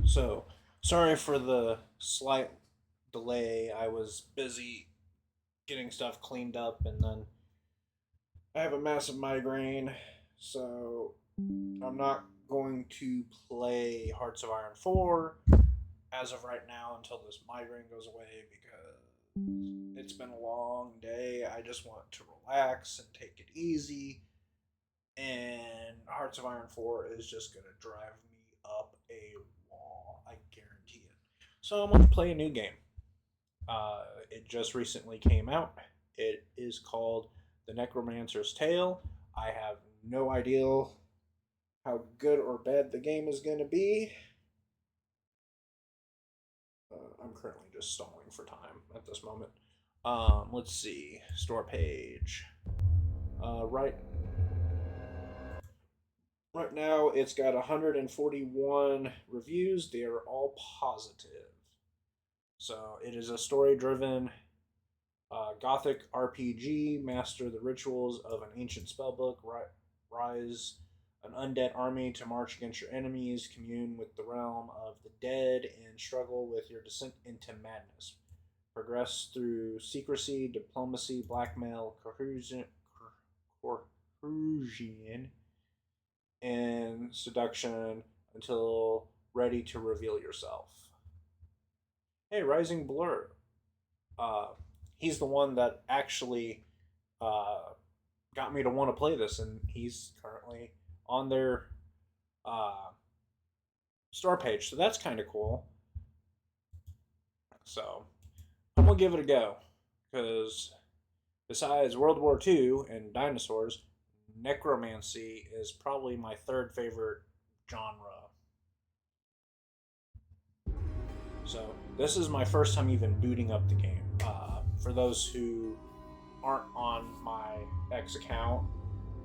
So, sorry for the slight delay. I was busy getting stuff cleaned up, and then I have a massive migraine, so I'm not going to play Hearts of Iron 4 as of right now until this migraine goes away because it's been a long day. I just want to relax and take it easy, and Hearts of Iron 4 is just going to drive me up a wall. I guarantee it. So I'm going to play a new game. It just recently came out. It is called The Necromancer's Tale. I have no idea how good or bad the game is going to be. I'm currently just stalling for time at this moment. Let's see. Store page. Right Right now, it's got 141 reviews. They are all positive. So it is a story-driven Gothic RPG. Master the rituals of an ancient spellbook. Rise an undead army to march against your enemies. Commune with the realm of the dead and struggle with your descent into madness. Progress through secrecy, diplomacy, blackmail, coercion, and seduction until ready to reveal yourself. Hey, Rising Blur. Uh, he's the one that actually uh, got me to want to play this, and he's currently on their uh, store page, so that's kind of cool. So I'm gonna give it a go because besides World War II and dinosaurs, necromancy is probably my third favorite genre. So this is my first time even booting up the game. For those who aren't on my X account,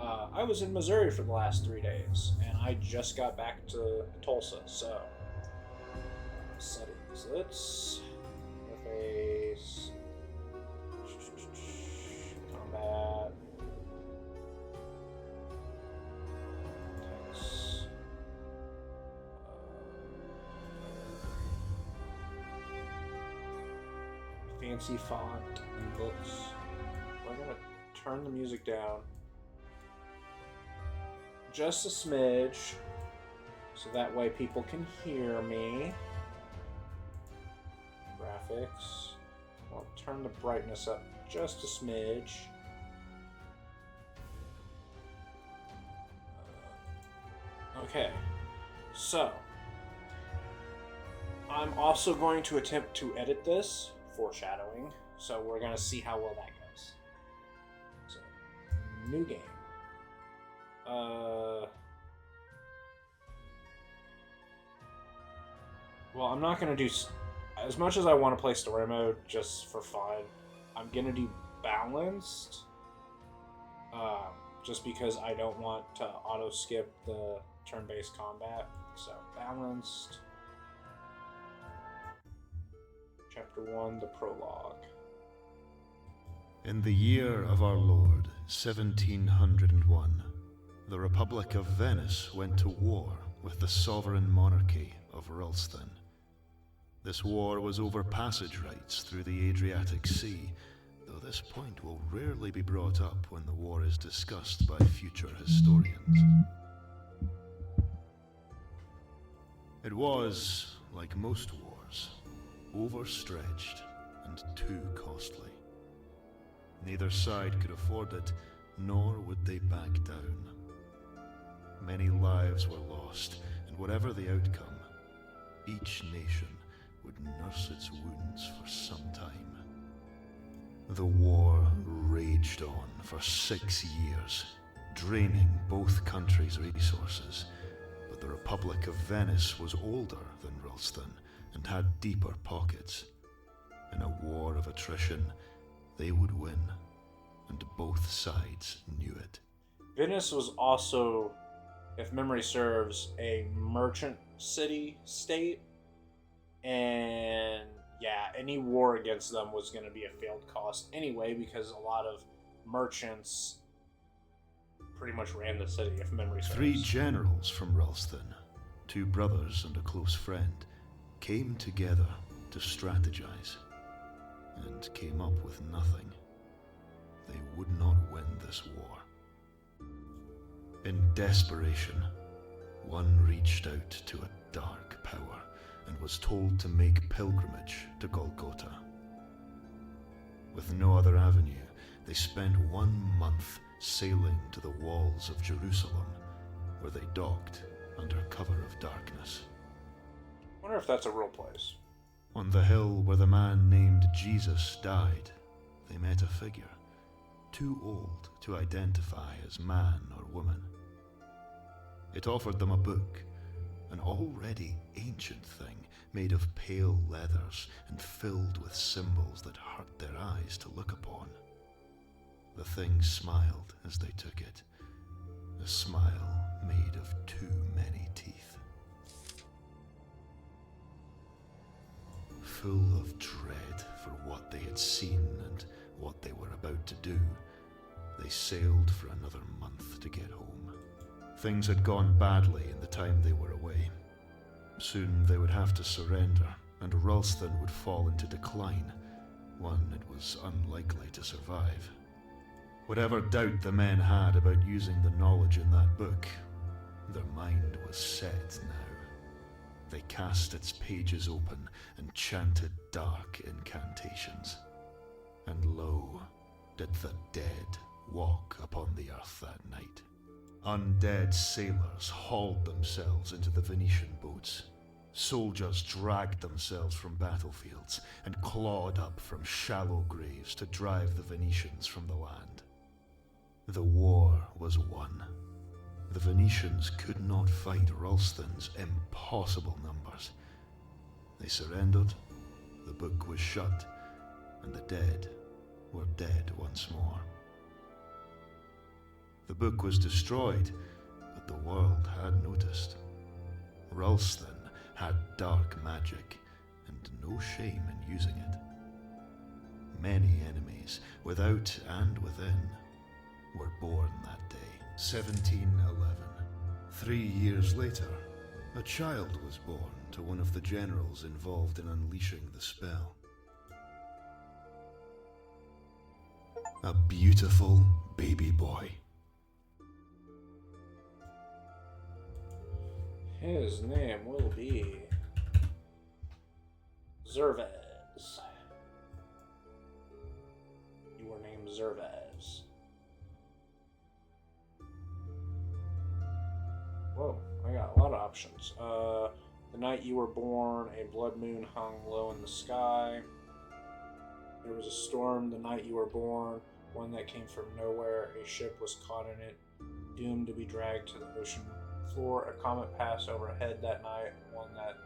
I was in Missouri for the last 3 days, and I just got back to Tulsa. So settings. Let's interface combat. Text. Fancy font and books. We're gonna turn the music down just a smidge so that way people can hear me. Graphics. I'll turn the brightness up just a smidge. Okay, so I'm also going to attempt to edit this, foreshadowing, so we're going to see how well that goes. So, new game. Well, I'm not going to do... As much as I want to play story mode just for fun, I'm going to do balanced. Just because I don't want to auto-skip the turn-based combat. So, balanced. Chapter 1, the prologue. In the year of our Lord, 1701, the Republic of Venice went to war with the sovereign monarchy of Ralston. This war was over passage rights through the Adriatic Sea, though this point will rarely be brought up when the war is discussed by future historians. It was, like most wars, overstretched and too costly. Neither side could afford it, nor would they back down. Many lives were lost, and whatever the outcome, each nation would nurse its wounds for some time. The war raged on for 6 years, draining both countries' resources, but the Republic of Venice was older than Ralston and had deeper pockets. In a war of attrition, they would win, and both sides knew it. Venice was also, if memory serves, a merchant city-state, and yeah, any war against them was going to be a failed cause anyway, because a lot of merchants pretty much ran the city, if memory serves. 3 generals from Ralston, 2 brothers and a close friend, came together to strategize, and came up with nothing. They would not win this war. In desperation, one reached out to a dark power and was told to make pilgrimage to Golgotha. With no other avenue, they spent 1 month sailing to the walls of Jerusalem, where they docked under cover of darkness. I wonder if that's a real place. On the hill where the man named Jesus died, they met a figure, too old to identify as man or woman. It offered them a book, an already ancient thing made of pale leathers and filled with symbols that hurt their eyes to look upon. The thing smiled as they took it, a smile made of too many teeth. Full of dread for what they had seen and what they were about to do, they sailed for another month to get home. Things had gone badly in the time they were away. Soon they would have to surrender, and Ralston would fall into decline, one it was unlikely to survive. Whatever doubt the men had about using the knowledge in that book, their mind was set now. They cast its pages open and chanted dark incantations. And lo, did the dead walk upon the earth that night. Undead sailors hauled themselves into the Venetian boats. Soldiers dragged themselves from battlefields and clawed up from shallow graves to drive the Venetians from the land. The war was won. The Venetians could not fight Ralston's impossible numbers. They surrendered, the book was shut, and the dead were dead once more. The book was destroyed, but the world had noticed. Ralston had dark magic, and no shame in using it. Many enemies, without and within, were born that day. 1711. 3 years later, a child was born to one of the generals involved in unleashing the spell. A beautiful baby boy. His name will be Zerves. You were named Zerves. Whoa, I got a lot of options. The night you were born, a blood moon hung low in the sky. There was a storm the night you were born, one that came from nowhere. A ship was caught in it, doomed to be dragged to the ocean floor. A comet passed overhead that night, one that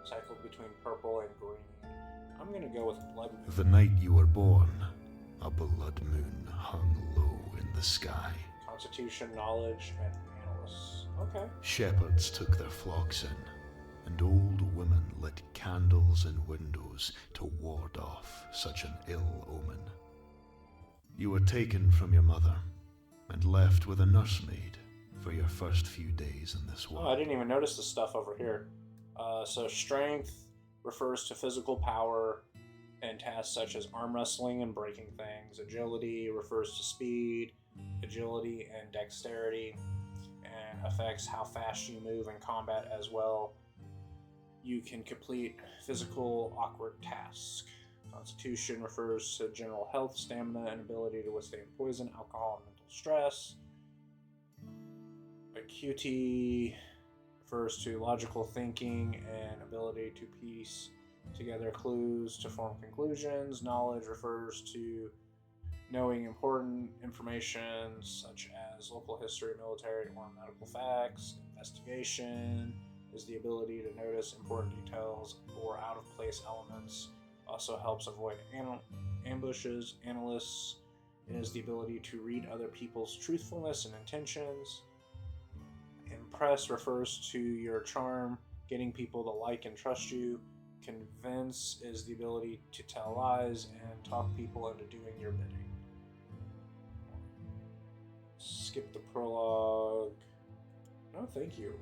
cycled between purple and green. I'm gonna go with blood moon. The night you were born, a blood moon hung low in the sky. Constitution, knowledge, and analysts. Okay. Shepherds took their flocks in, and old women lit candles in windows to ward off such an ill omen. You were taken from your mother, and left with a nursemaid for your first few days in this world. Oh, I didn't even notice the stuff over here. So strength refers to physical power and tasks such as arm wrestling and breaking things. Agility refers to speed, agility, and dexterity, and affects how fast you move in combat as well. You can complete physical, awkward tasks. Constitution refers to general health, stamina, and ability to withstand poison, alcohol, and mental stress. Acuity refers to logical thinking and ability to piece together clues to form conclusions. Knowledge refers to knowing important information such as local history, military, or medical facts. Investigation is the ability to notice important details or out-of-place elements. Also helps avoid ambushes. Analysts is the ability to read other people's truthfulness and intentions. Impress refers to your charm, getting people to like and trust you. Convince is the ability to tell lies and talk people into doing your bidding. Skip the prologue. No, thank you.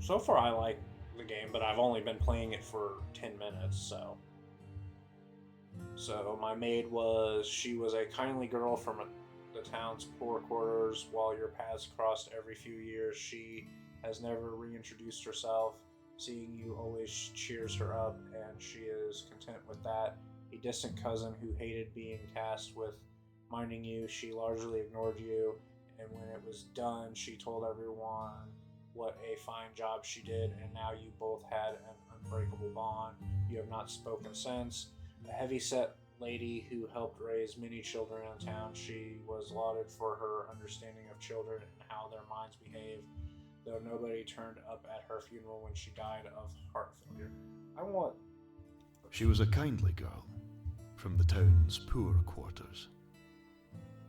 So far, I like the game, but I've only been playing it for 10 minutes, so. So, my maid she was a kindly girl from the town's poor quarters. While your paths crossed every few years, she has never reintroduced herself. Seeing you always cheers her up, and she is content with that. A distant cousin who hated being tasked with minding you, she largely ignored you, and when it was done, she told everyone what a fine job she did, and now you both had an unbreakable bond. You have not spoken since. A heavy-set lady who helped raise many children in town, she was lauded for her understanding of children and how their minds behave, though nobody turned up at her funeral when she died of heart failure. She was a kindly girl from the town's poor quarters.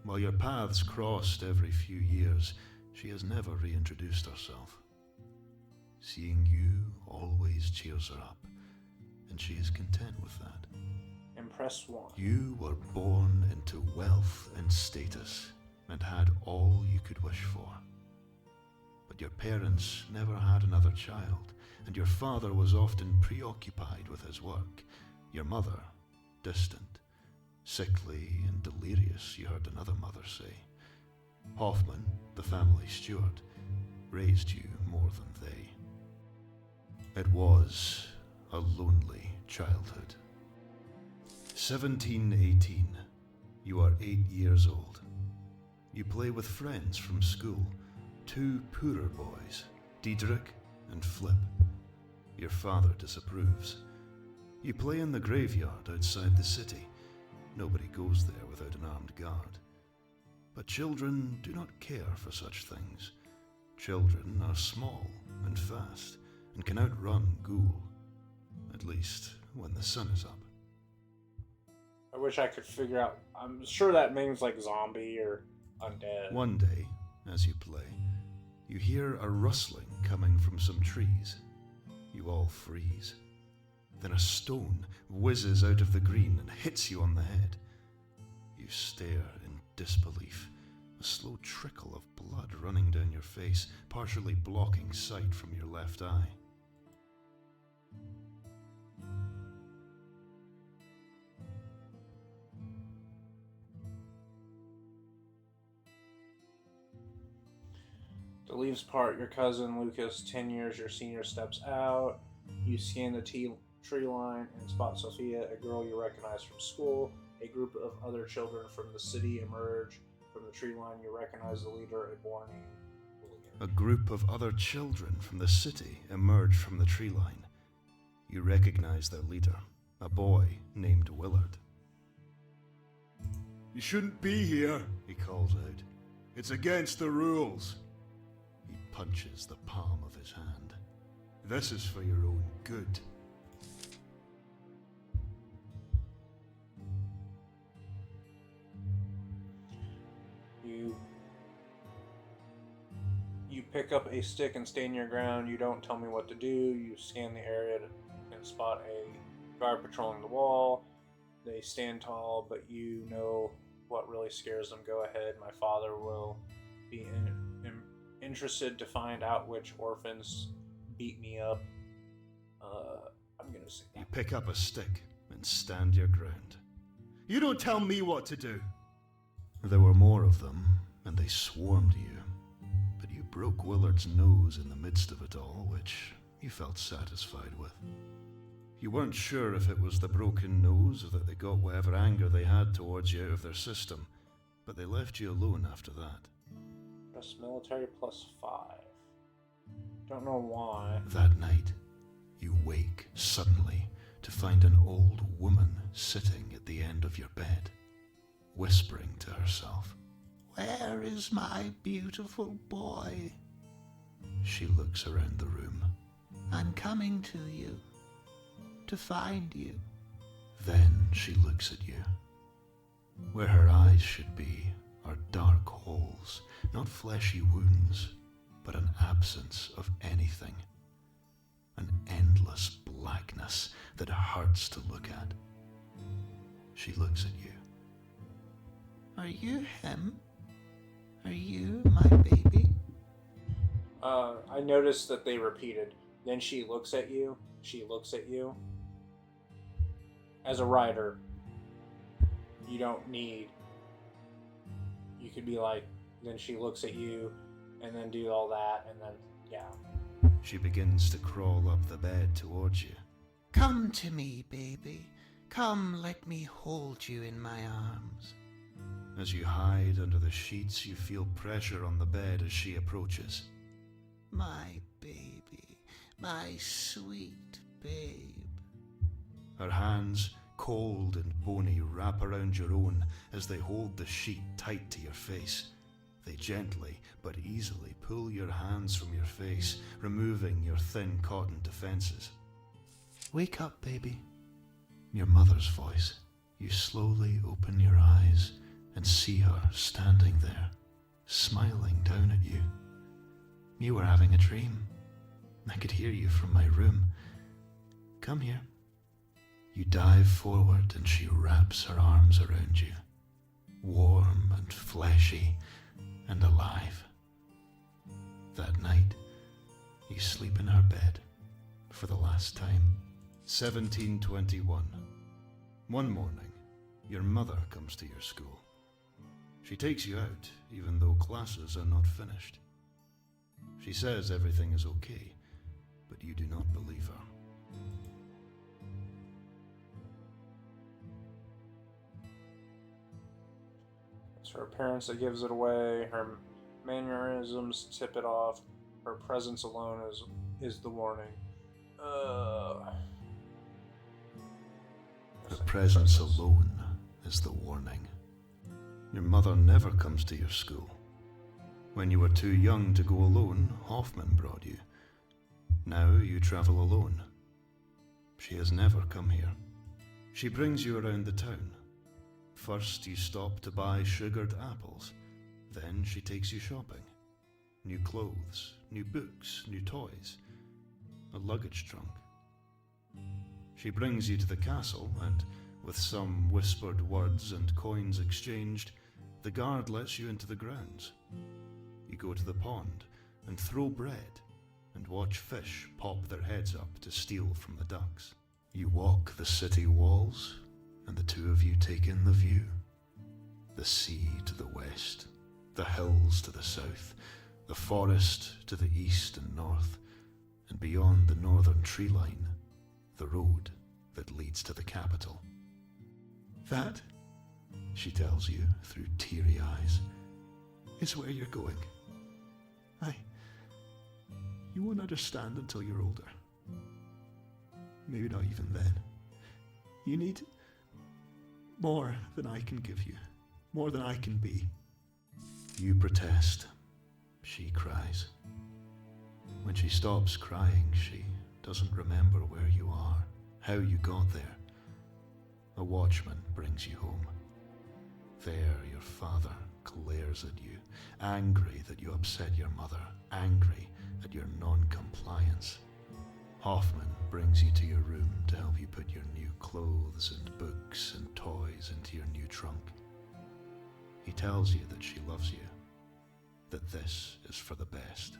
While your paths crossed every few years, she has never reintroduced herself. Seeing you always cheers her up, and she is content with that. Impress one. You were born into wealth and status, and had all you could wish for. But your parents never had another child, and your father was often preoccupied with his work. Your mother, distant, sickly and delirious, you heard another mother say. Hoffman, the family steward, raised you more than they. It was a lonely childhood. 1718. You are 8 years old. You play with friends from school, 2 poorer boys, Diedrich and Flip. Your father disapproves. You play in the graveyard outside the city. Nobody goes there without an armed guard. But children do not care for such things. Children are small and fast, and can outrun ghoul, at least when the sun is up. I wish I could figure out. I'm sure that means like zombie or undead. One day, as you play, you hear a rustling coming from some trees. You all freeze. Then a stone whizzes out of the green and hits you on the head. You stare in disbelief, a slow trickle of blood running down your face, partially blocking sight from your left eye. The leaves part. Your cousin Lucas, 10 years your senior, steps out. You scan the tree line and spot Sophia, a girl you recognize from school. A group of other children from the city emerge from the tree line. You recognize the leader, a boy named William. A group of other children from the city emerge from the tree line. You recognize their leader, a boy named Willard. You shouldn't be here, he calls out. It's against the rules. He punches the palm of his hand. This is for your own good. You pick up a stick and stand your ground. You don't tell me what to do. You scan the area and spot a guard patrolling the wall. They stand tall, but you know what really scares them. Go ahead. My father will be interested to find out which orphans beat me up. I'm gonna say that. You pick up a stick and stand your ground. You don't tell me what to do. There were more of them, and they swarmed you. But you broke Willard's nose in the midst of it all, which you felt satisfied with. You weren't sure if it was the broken nose or that they got whatever anger they had towards you out of their system, but they left you alone after that. Press military +5. Don't know why. That night, you wake suddenly to find an old woman sitting at the end of your bed, whispering to herself. "Where is my beautiful boy?" She looks around the room. "I'm coming to you, to find you." Then she looks at you. Where her eyes should be are dark holes, not fleshy wounds, but an absence of anything. An endless blackness that hurts to look at. She looks at you. "Are you him? Are you my baby?" I noticed that they repeated. Then she looks at you. She looks at you. As a writer, you don't need. You could be like, then she looks at you, and then do all that, and then, yeah. She begins to crawl up the bed towards you. Come to me, baby. Come, let me hold you in my arms. As you hide under the sheets, you feel pressure on the bed as she approaches. My baby, my sweet babe. Her hands, cold and bony, wrap around your own as they hold the sheet tight to your face. They gently but easily pull your hands from your face, removing your thin cotton defenses. Wake up, baby. Your mother's voice. You slowly open your eyes and see her standing there, smiling down at you. You were having a dream. I could hear you from my room. Come here. You dive forward and she wraps her arms around you, warm and fleshy and alive. That night, you sleep in her bed for the last time. 1721. One morning, your mother comes to your school. She takes you out, even though classes are not finished. She says everything is okay, but you do not believe her. It's her appearance that gives it away. Her mannerisms tip it off. Her presence alone is the warning. Her presence alone is the warning. Your mother never comes to your school. When you were too young to go alone, Hoffman brought you. Now you travel alone. She has never come here. She brings you around the town. First you stop to buy sugared apples. Then she takes you shopping. New clothes, new books, new toys. A luggage trunk. She brings you to the castle and, with some whispered words and coins exchanged, the guard lets you into the grounds. You go to the pond and throw bread and watch fish pop their heads up to steal from the ducks. You walk the city walls and the two of you take in the view. The sea to the west, the hills to the south, the forest to the east and north, and beyond the northern tree line, the road that leads to the capital. That, she tells you through teary eyes, is where you're going. You won't understand until you're older. Maybe not even then. You need more than I can give you. More than I can be. You protest. She cries. When she stops crying, she doesn't remember where you are, how you got there. A watchman brings you home. There your father glares at you, angry that you upset your mother, angry at your non-compliance. Hoffman brings you to your room to help you put your new clothes and books and toys into your new trunk. He tells you that she loves you, that this is for the best.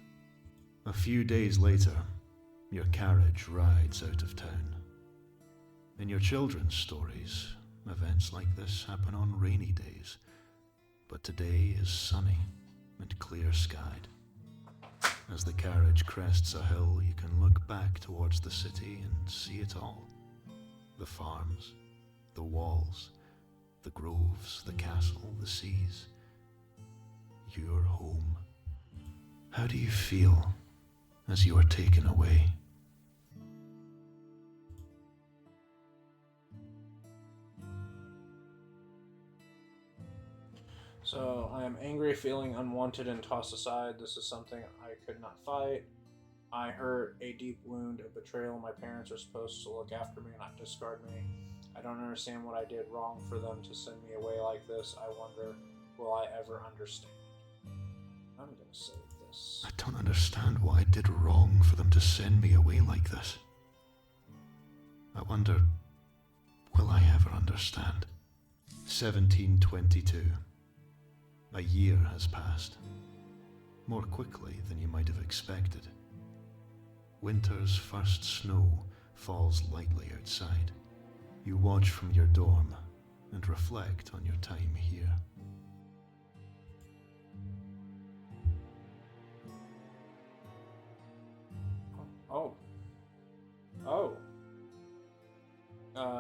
A few days later, your carriage rides out of town. In your children's stories, events like this happen on rainy days, but today is sunny and clear-skied. As the carriage crests a hill, you can look back towards the city and see it all. The farms, the walls, the groves, the castle, the seas. Your home. How do you feel as you are taken away? So, I am angry, feeling unwanted and tossed aside. This is something I could not fight. I hurt a deep wound of betrayal. My parents are supposed to look after me, not discard me. I don't understand what I did wrong for them to send me away like this. I wonder, will I ever understand? I'm gonna save this. I don't understand what I did wrong for them to send me away like this. I wonder, will I ever understand? 1722. A year has passed. more quickly than you might have expected. Winter's first snow falls lightly outside. You watch from your dorm and reflect on your time here. Oh. Oh.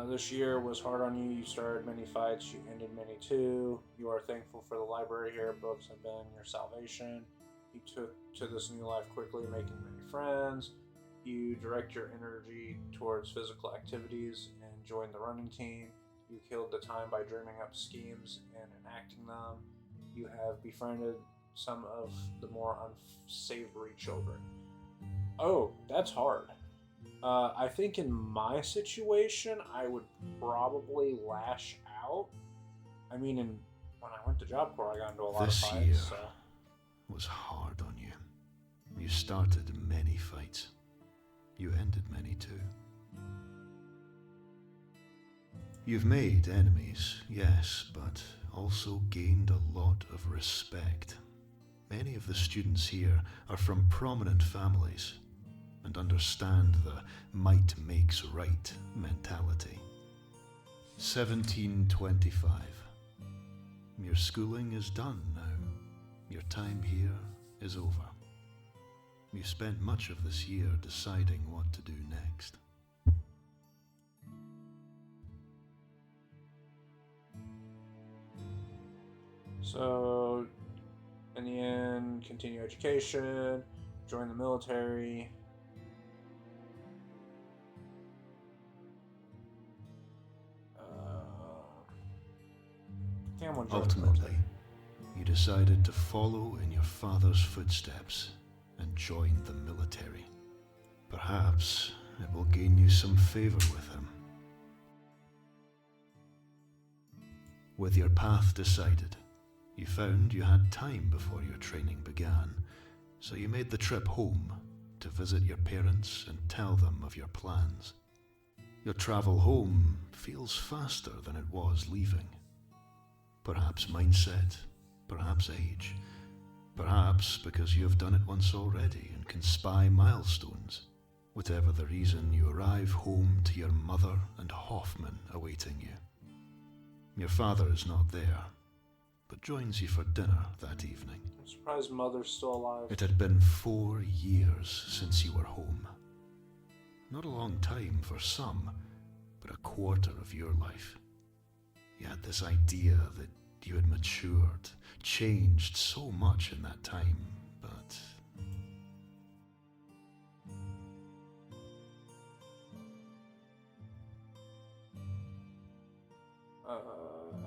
This year was hard on you. You started many fights. You ended many too. You are thankful for the library here. Books have been your salvation. You took to this new life quickly, making many friends. You direct your energy towards physical activities and join the running team. You killed the time by dreaming up schemes and enacting them. You have befriended some of the more unsavory children. Oh, that's hard. I think in my situation, I would probably lash out. I mean, when I went to Job Corps, I got into a lot of This fights. year So. was hard on you. You started many fights. You ended many too. You've made enemies, yes, but also gained a lot of respect. Many of the students here are from prominent families and understand the might makes right mentality. 1725. Your schooling is done now. Your time here is over. You spent much of this year deciding what to do next. So, in the end, continue education, join the military. I think I'm gonna join the Ultimately, military. you decided to follow in your father's footsteps and join the military. Perhaps it will gain you some favor with him. With your path decided, you found you had time before your training began, so you made the trip home to visit your parents and tell them of your plans. Your travel home feels faster than it was leaving. Perhaps mindset, perhaps age, perhaps because you have done it once already and can spy milestones. Whatever the reason, you arrive home to your mother and Hoffman awaiting you. Your father is not there, but joins you for dinner that evening. I'm surprised Mother's still alive. It had been 4 years since you were home. Not a long time for some, but a quarter of your life. You had this idea that you had matured, changed so much in that time, but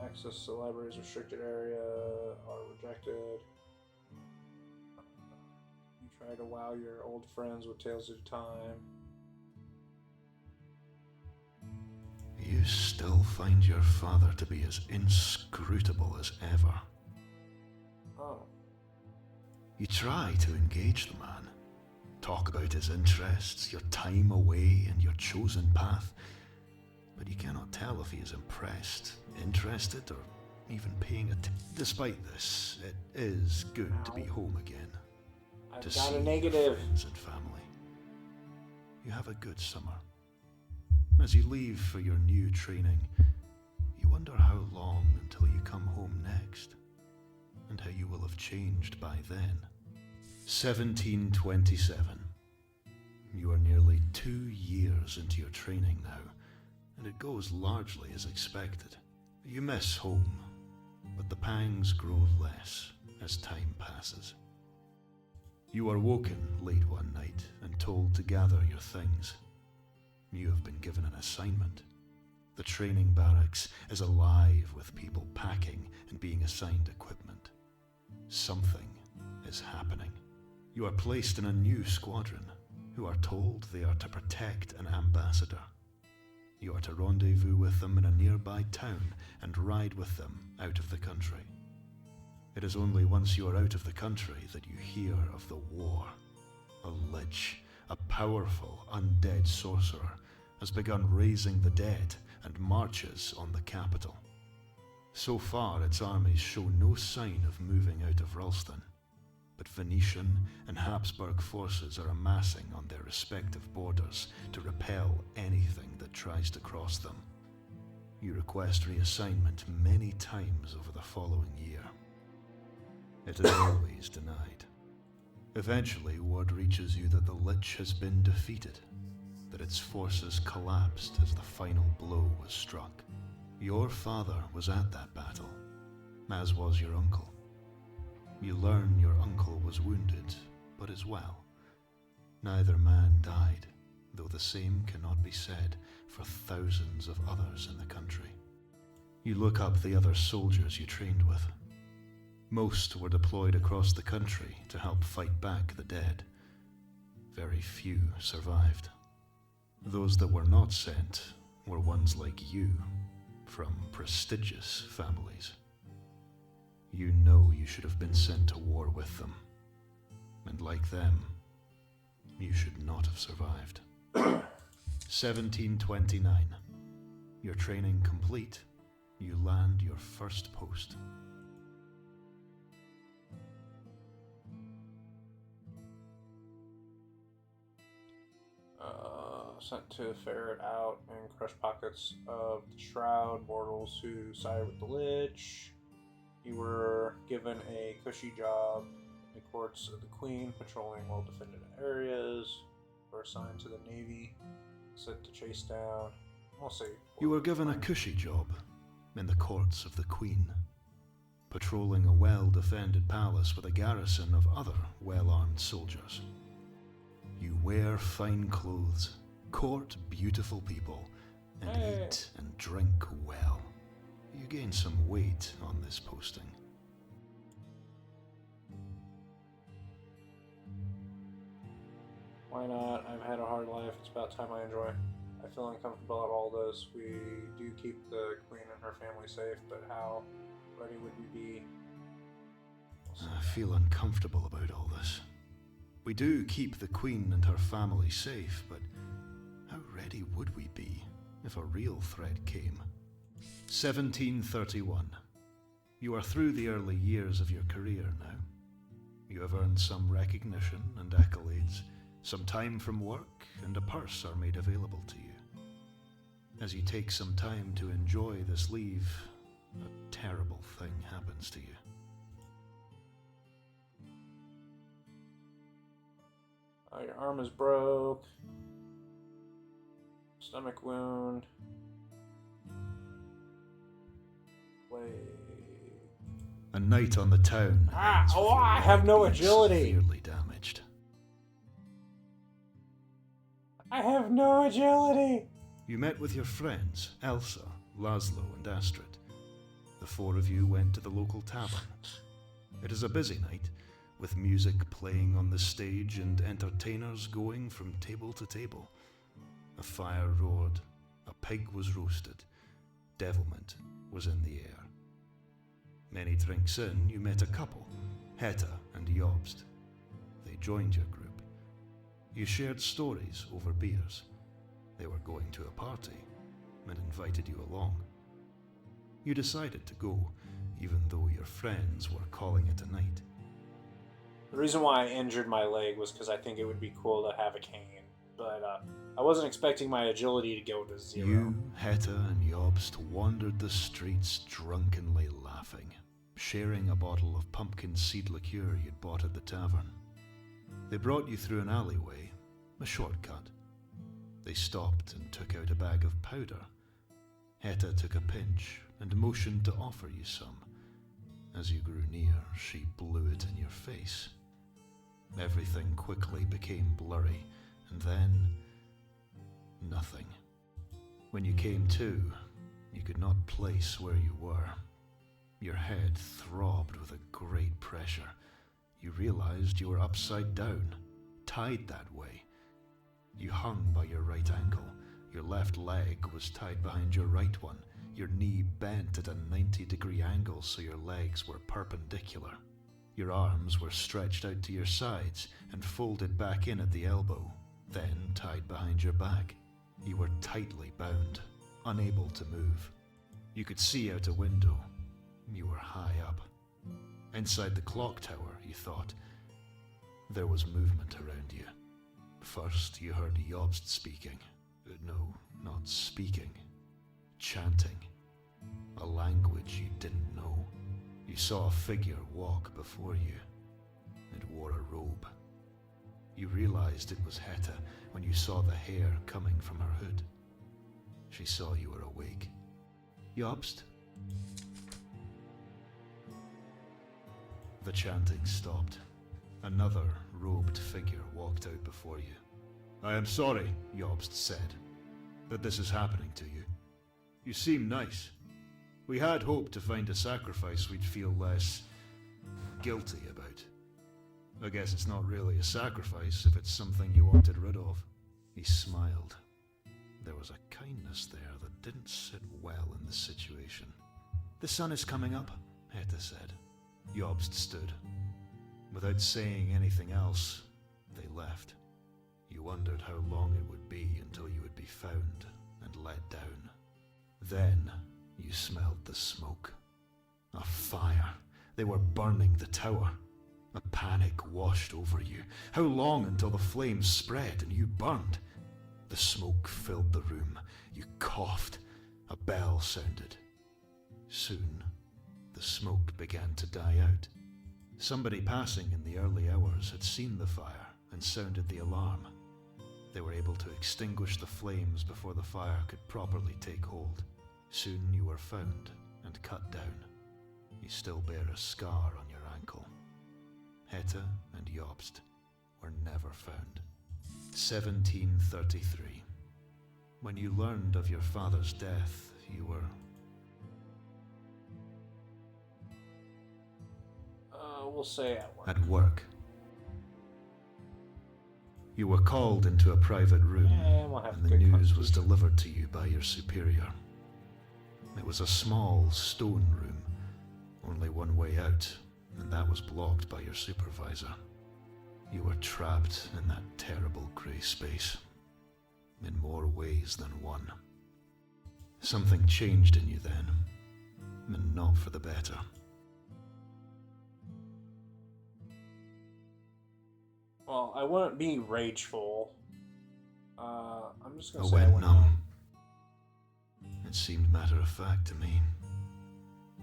Access to the library's restricted area are rejected. You try to wow your old friends with tales of time. you still find your father to be as inscrutable as ever. Oh. You try to engage the man, talk about his interests, your time away, and your chosen path, but you cannot tell if he is impressed, interested, or even paying attention. Despite this, it is good to be home again, I've to got see a negative. friends and family. You have a good summer. As you leave for your new training, you wonder how long until you come home next, and how you will have changed by then. 1727. You are nearly 2 years into your training now, and it goes largely as expected. You miss home, but the pangs grow less as time passes. You are woken late one night and told to gather your things. You have been given an assignment. The training barracks is alive with people packing and being assigned equipment. Something is happening. You are placed in a new squadron, who are told they are to protect an ambassador. You are to rendezvous with them in a nearby town and ride with them out of the country. It is only once you are out of the country that you hear of the war. A lich, a powerful undead sorcerer, has begun raising the dead and marches on the capital. So far, its armies show no sign of moving out of Ralston, but Venetian and Habsburg forces are amassing on their respective borders to repel anything that tries to cross them. You request reassignment many times over the following year. It is always denied. Eventually, word reaches you that the Lich has been defeated, that its forces collapsed as the final blow was struck. Your father was at that battle, as was your uncle. You learn your uncle was wounded, but is well. Neither man died, though the same cannot be said for thousands of others in the country. You look up the other soldiers you trained with. Most were deployed across the country to help fight back the dead. Very few survived. Those that were not sent were ones like you, from prestigious families. You know you should have been sent to war with them, and like them, you should not have survived. 1729. Your training complete, you land your first post. Sent to ferret out and crush pockets of the shroud, mortals who side with the Lich. You were given a cushy job in the courts of the Queen, patrolling well-defended areas. You were assigned to the Navy, sent to chase down. I'll say. You were given a cushy job in the courts of the Queen, patrolling a well-defended palace with a garrison of other well-armed soldiers. You wear fine clothes, court beautiful people, and eat and drink well. You gain some weight on this posting. Why not? I've had a hard life. It's about time I enjoy. I feel uncomfortable at all this. We do keep the Queen and her family safe, but how ready would we be? I feel uncomfortable about all this. We do keep the Queen and her family safe, but how ready would we be if a real threat came? 1731. You are through the early years of your career now. You have earned some recognition and accolades, some time from work, and a purse are made available to you. As you take some time to enjoy this leave, a terrible thing happens to you. Your arm is broke. Stomach wound. Leg. A night on the town. I have no agility. Severely damaged. I have no agility. You met with your friends, Elsa, Laszlo, and Astrid. The four of you went to the local tavern. It is a busy night, with music playing on the stage and entertainers going from table to table. A fire roared, a pig was roasted, devilment was in the air. Many drinks in, you met a couple, Heta and Jobst. They joined your group. You shared stories over beers. They were going to a party and invited you along. You decided to go, even though your friends were calling it a night. The reason why I injured my leg was because I think it would be cool to have a cane, but I wasn't expecting my agility to go to 0. You, Heta, and Jobst wandered the streets drunkenly laughing, sharing a bottle of pumpkin seed liqueur you'd bought at the tavern. They brought you through an alleyway, a shortcut. They stopped and took out a bag of powder. Heta took a pinch and motioned to offer you some. As you grew near, she blew it in your face. Everything quickly became blurry, and then nothing. When you came to, you could not place where you were. Your head throbbed with a great pressure. You realized you were upside down, tied that way. You hung by your right ankle. Your left leg was tied behind your right one. Your knee bent at a 90-degree angle so your legs were perpendicular. Your arms were stretched out to your sides and folded back in at the elbow, then tied behind your back. You were tightly bound, unable to move. You could see out a window. You were high up. Inside the clock tower, you thought, There was movement around you. First, you heard Jobst speaking. No, not speaking. Chanting. A language you didn't know. You saw a figure walk before you. It wore a robe. You realized it was Heta when you saw the hair coming from her hood. She saw you were awake. Jobst? The chanting stopped. Another robed figure walked out before you. I am sorry, Jobst said, that this is happening to you. You seem nice. We had hoped to find a sacrifice we'd feel less guilty about. I guess it's not really a sacrifice if it's something you wanted rid of. He smiled. There was a kindness there that didn't sit well in the situation. The sun is coming up, Heta said. Jobst stood. Without saying anything else, they left. You wondered how long it would be until you would be found and let down. Then you smelled the smoke. A fire. They were burning the tower. A panic washed over you. How long until the flames spread and you burned? The smoke filled the room. You coughed. A bell sounded. Soon, the smoke began to die out. Somebody passing in the early hours had seen the fire and sounded the alarm. They were able to extinguish the flames before the fire could properly take hold. Soon you were found and cut down. You still bear a scar on your ankle. Heta and Jobst were never found. 1733. When you learned of your father's death, you were... We'll say at work. at work. You were called into a private room, and the news was delivered to you by your superior. It was a small stone room, only one way out, and that was blocked by your supervisor. You were trapped in that terrible grey space, in more ways than one. Something changed in you then, and not for the better. Well, I wouldn't be rageful. I'm just gonna I say I went went numb. numb. It seemed matter of fact to me.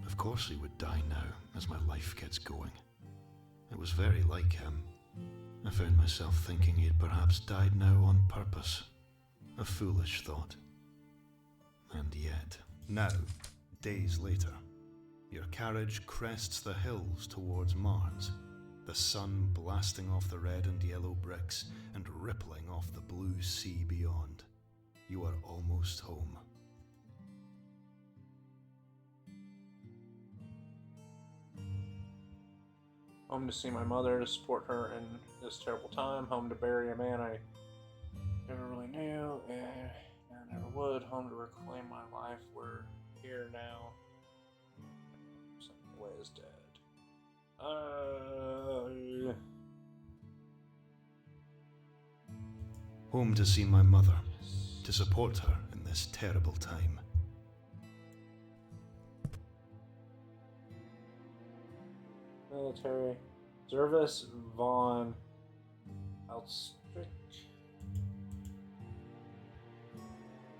Of course he would die now, as my life gets going. It was very like him. I found myself thinking he had perhaps died now on purpose. A foolish thought. And yet, now, days later, your carriage crests the hills towards Mars, the sun blasting off the red and yellow bricks and rippling off the blue sea beyond. You are almost home. Home to see my mother, to support her in this terrible time. Home to bury a man I never really knew and I never would. Home to reclaim my life. We're here now. Something away is dead. Home to see my mother, to support her in this terrible time. Military. Zerves von Outstrich.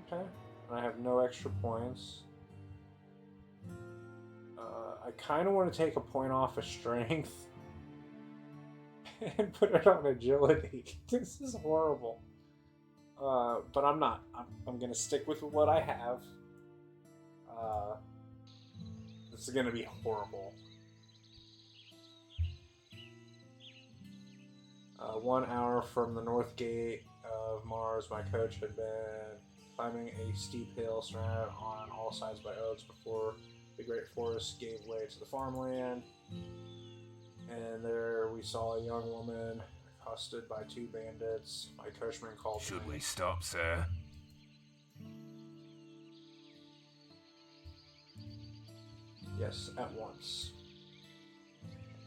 Okay. And I have no extra points. I kind of want to take a point off of strength and put it on agility. This is horrible. But I'm not. I'm going to stick with what I have. This is going to be horrible. 1 hour from the north gate of Mars, my coach had been climbing a steep hill surrounded on all sides by oaks before the great forest gave way to the farmland. And there we saw a young woman accosted by 2 bandits. My coachman called Should me. we stop, sir? Yes, at once.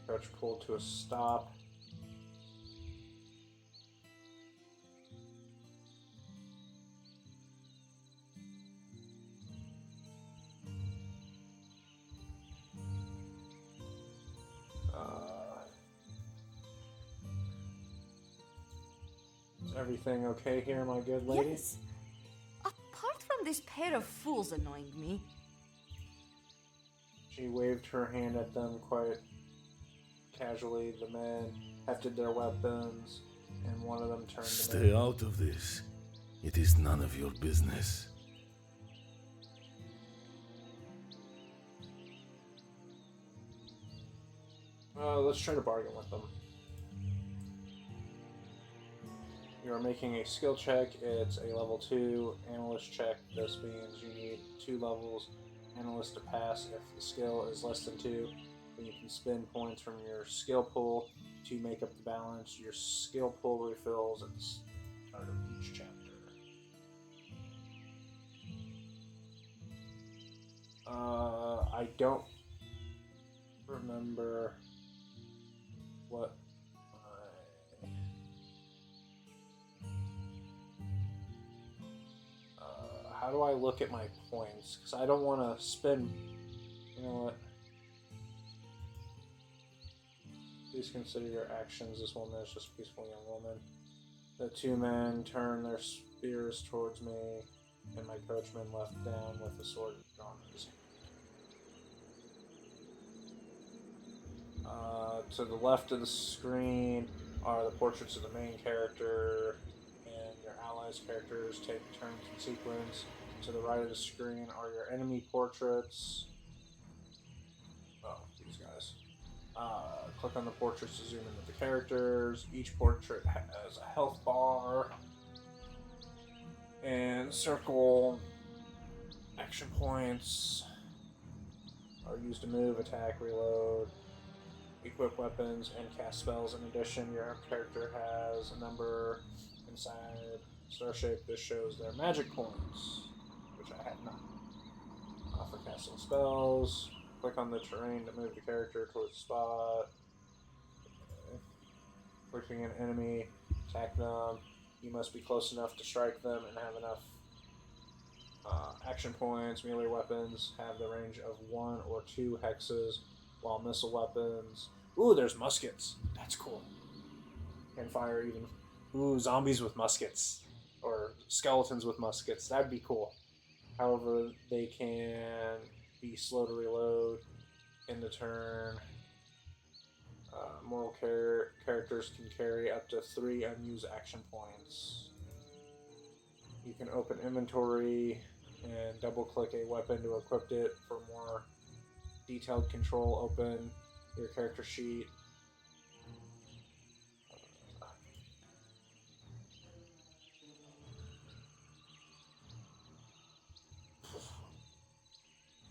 Coach pulled to a stop. everything okay here, my good lady? Yes. Apart from this pair of fools annoying me. She waved her hand at them quite casually. The men hefted their weapons, and one of them turned to me. Stay out of this. It is none of your business. Let's try to bargain with them. You are making a skill check. It's a level 2 analyst check. This means you need 2 levels analyst to pass. If the skill is less than 2, then you can spend points from your skill pool to make up the balance. Your skill pool refills at the start of each chapter. I don't remember what how do I look at my points? Because I don't want to spend. You know what? Please consider your actions. This woman is just a peaceful young woman. The 2 men turned their spears towards me, and my coachman left down with the sword drawn in his hand. To the left of the screen are the portraits of the main character and your allies' characters. Take turns in sequence. To the right of the screen are your enemy portraits. Oh, these guys. Click on the portraits to zoom in with the characters. Each portrait has a health bar. And circle action points are used to move, attack, reload, equip weapons, and cast spells. In addition, your character has a number inside star shape. This shows their magic points, which I have not. For casting spells, click on the terrain to move the character towards the spot. Clicking an enemy, attack them. You must be close enough to strike them and have enough action points. Melee weapons have the range of 1 or 2 hexes, while missile weapons... Ooh, there's muskets. That's cool. Can fire even... Ooh, zombies with muskets. Or skeletons with muskets. That'd be cool. However, they can be slow to reload in the turn. Mortal characters can carry up to 3 unused action points. You can open inventory and double-click a weapon to equip it for more detailed control. Open your character sheet.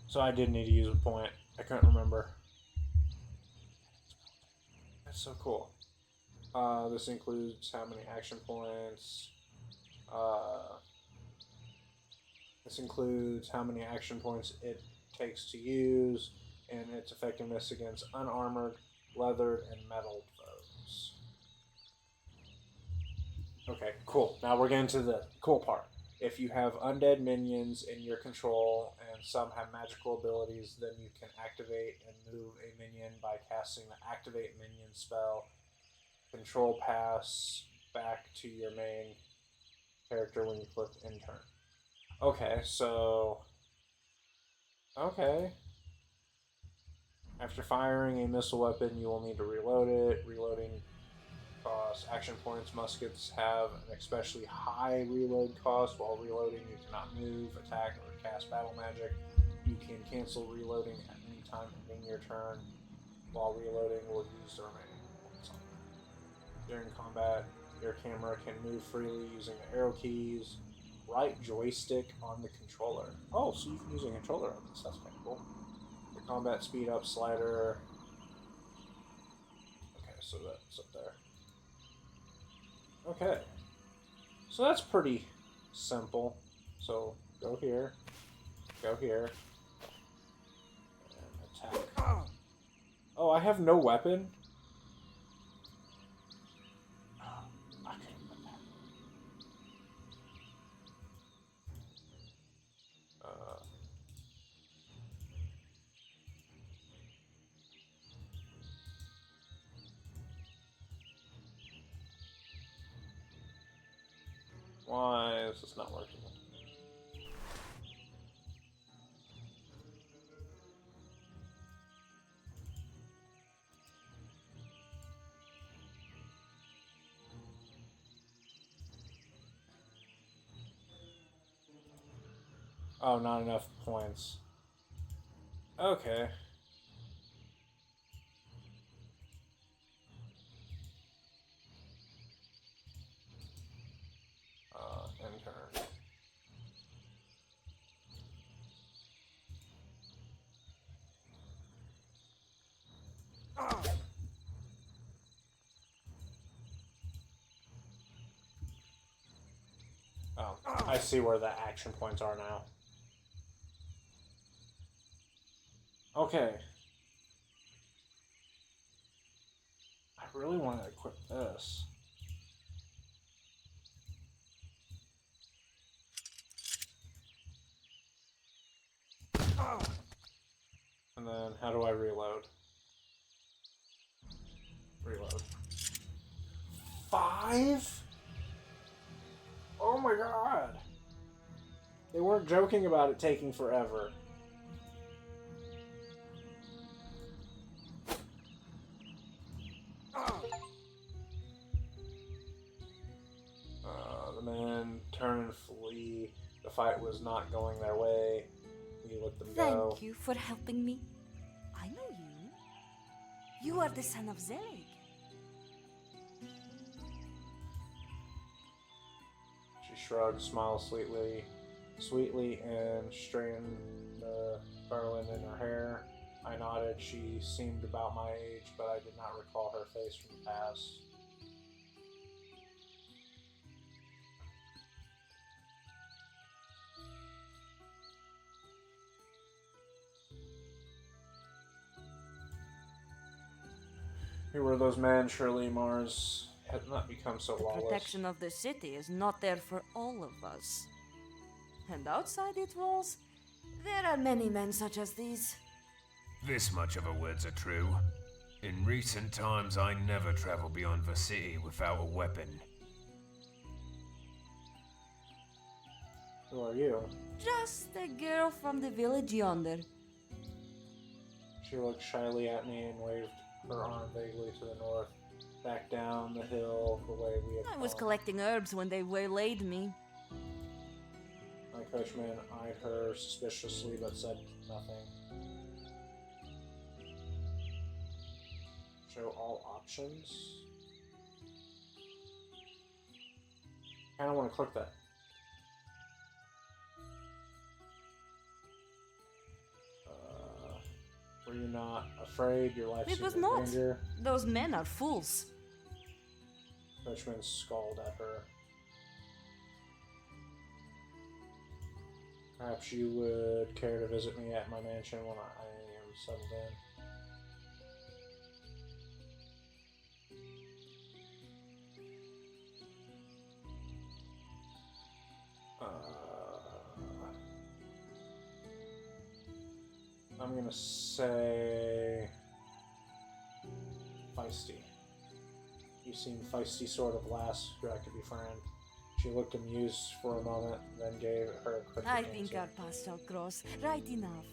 So I did need to use a point. I couldn't remember. That's so cool. This includes how many action points. This includes how many action points it takes to use, and its effectiveness against unarmored, leathered, and metal foes. Okay, cool. Now we're getting to the cool part. If you have undead minions in your control and some have magical abilities, then you can activate and move a minion by casting the Activate Minion spell. Control pass back to your main character when you click in turn. Okay, so... Okay. After firing a missile weapon, you will need to reload it. Reloading costs action points. Muskets have an especially high reload cost. While reloading, you cannot move, attack, or cast battle magic. You can cancel reloading at any time ending your turn. While reloading, will use the remaining points on it. During combat, your camera can move freely using the arrow keys. Right joystick on the controller. Oh, so you can use a controller on this. That's kind of cool. The combat speed up slider. Okay, so that's up there. Okay. So that's pretty simple. So go here. Go here. And attack. Oh, I have no weapon? I couldn't put that. Why is this not working? Oh, not enough points. Okay. Intern. Oh, I see where the action points are now. Okay. I really want to equip this. And then, how do I reload? Reload. 5? Oh my god! They weren't joking about it taking forever. The men turn and flee. The fight was not going their way. We let them go. Thank you for helping me. I know you. You are the son of Zelig. She shrugged, smiled sweetly, and straightened the garland in her hair. I nodded. She seemed about my age, but I did not recall her face from the past. Who were those men? Surely Mars had not become so The lawless. protection of the city is not there for all of us. And outside its walls, there are many men such as these. This much of her words are true. In recent times, I never travel beyond the city without a weapon. Who are you? Just a girl from the village yonder. She looked shyly at me and waved her arm vaguely to the north, back down the hill the way we had I was come. collecting herbs when they waylaid me. My coachman eyed her suspiciously but said nothing. Show all options? I don't want to click that. Were you not afraid your life It seemed was in not. danger? Those men are fools. Coachman scowled at her. Perhaps you would care to visit me at my mansion when I am settled in. I'm gonna say feisty. You seem feisty sort of lass who I could befriend. She looked amused for a moment, then gave her a cryptic I think answer. our paths shall cross right enough.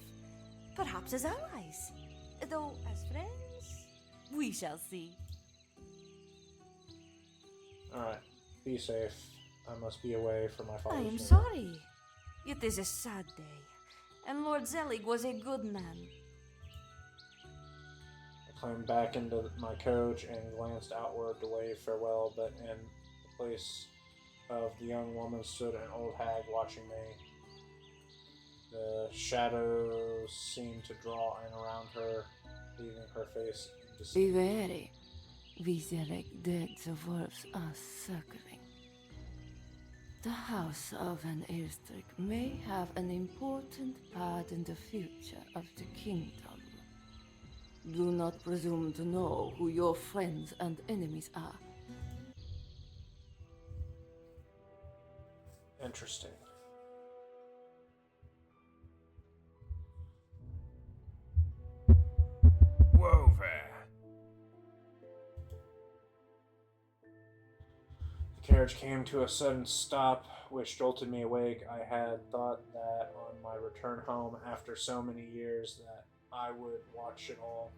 Perhaps as allies. Though as friends, we shall see. Alright, be safe. I must be away from my father's I am funeral. sorry. It is a sad day, and Lord Zelig was a good man. I climbed back into my coach and glanced outward to wave farewell, but in the place of the young woman stood an old hag watching me. The shadows seemed to draw in around her, leaving her face Be indistinct. wary. We select dead the wolves are circling. The House of Van Eerstrik may have an important part in the future of the kingdom. Do not presume to know who your friends and enemies are. Interesting. The carriage came to a sudden stop, which jolted me awake. I had thought that on my return home after so many years that I would watch it all.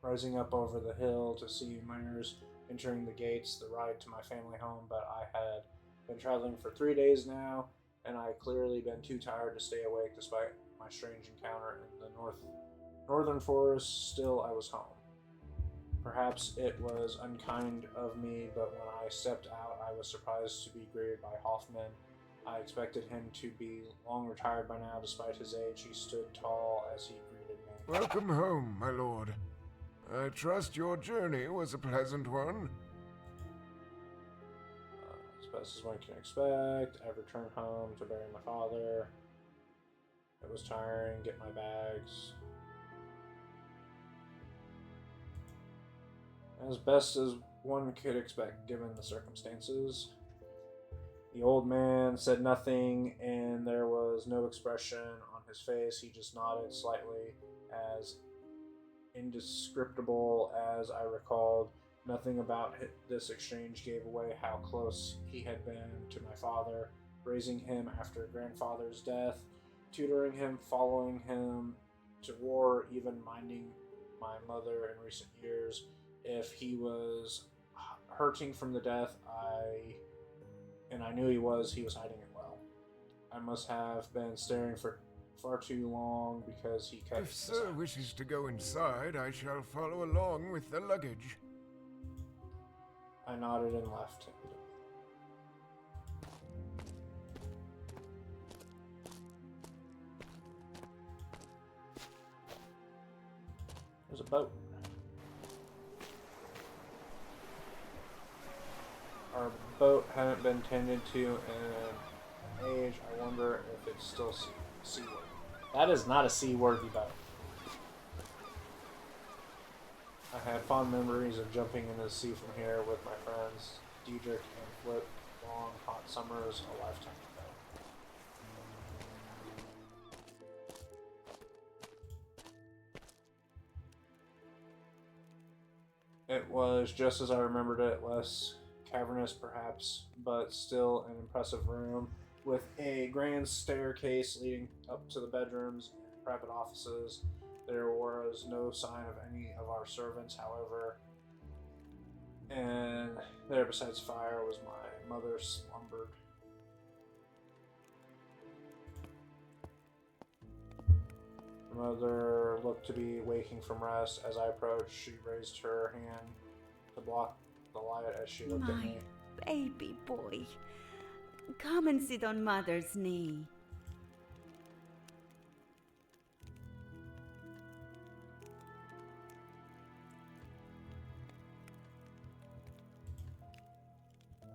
Rising up over the hill to see Myers entering the gates, the ride to my family home, but I had been traveling for 3 days now, and I had clearly been too tired to stay awake despite my strange encounter in the northern forest. Still, I was home. Perhaps it was unkind of me, but when I stepped out, I was surprised to be greeted by Hoffman. I expected him to be long retired by now, despite his age. He stood tall as he greeted me. Welcome home, my lord. I trust your journey was a pleasant one. As best as one can expect, I returned home to bury my father. It was tiring, get my bags. As best as one could expect, given the circumstances. The old man said nothing, and there was no expression on his face. He just nodded slightly, as indescribable as I recalled. Nothing about this exchange gave away how close he had been to my father, raising him after grandfather's death, tutoring him, following him to war, even minding my mother in recent years. If he was hurting from the death, I knew he was hiding it well. I must have been staring for far too long because he kept... If Sir wishes to go inside, I shall follow along with the luggage. I nodded and left him. There's a boat. Our boat hadn't been tended to in an age. I wonder if it's still seaworthy. That is not a seaworthy boat. I had fond memories of jumping into the sea from here with my friends, Diedrich and Flip, long hot summers a lifetime ago. It was just as I remembered it, less cavernous perhaps, but still an impressive room with a grand staircase leading up to the bedrooms and private offices. There was no sign of any of our servants, however, and there besides fire was my mother slumbered. My mother looked to be waking from rest. As I approached, she raised her hand to block the light as she looked at me. My baby boy, come and sit on Mother's knee.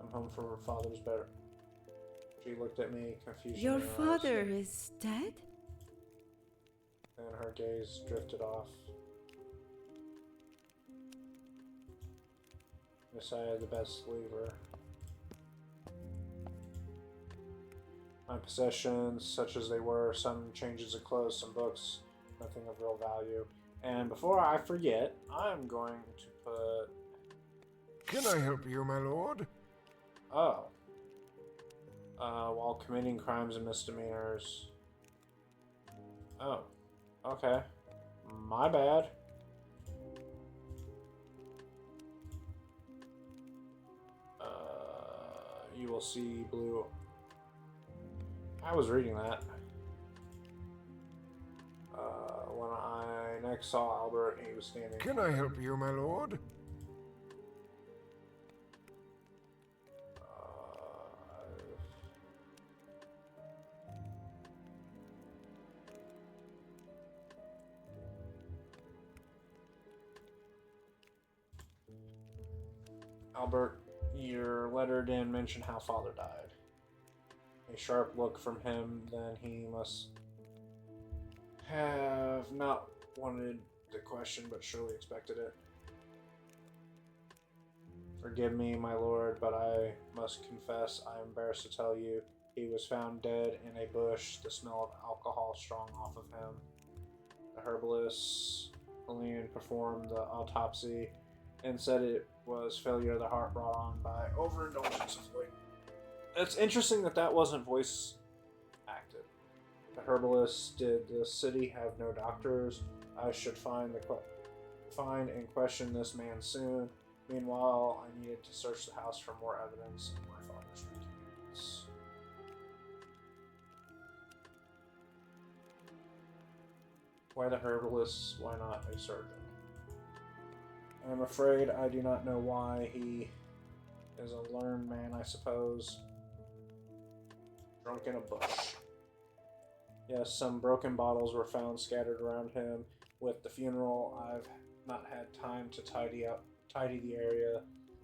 I'm home from her father's bed. She looked at me, confusion. Your father is dead? And her gaze drifted off. Decided the best to leave her. My possessions, such as they were, some changes of clothes, some books, nothing of real value. And before I forget, I'm going to put... Can I help you, my lord? Oh. While committing crimes and misdemeanors. Oh. Okay. My bad. You will see blue. I was reading that. When I next saw Albert, he was standing. Can I help you, my lord? Albert, your letter didn't mention how father died. A sharp look from him, then he must have not wanted the question, but surely expected it. Forgive me, my lord, but I must confess I am embarrassed to tell you he was found dead in a bush, the smell of alcohol strong off of him. The herbalist Lillian performed the autopsy, and said it was failure of the heart brought on by overindulgence of liquor. It's interesting that that wasn't voice acted. The herbalist, did the city have no doctors? I should find and question this man soon. Meanwhile, I needed to search the house for more evidence of my father's recounts. Why the herbalist? Why not a surgeon? I'm afraid I do not know why. He is a learned man, I suppose. Drunk in a bush. Yes, some broken bottles were found scattered around him. With the funeral, I've not had time to tidy the area.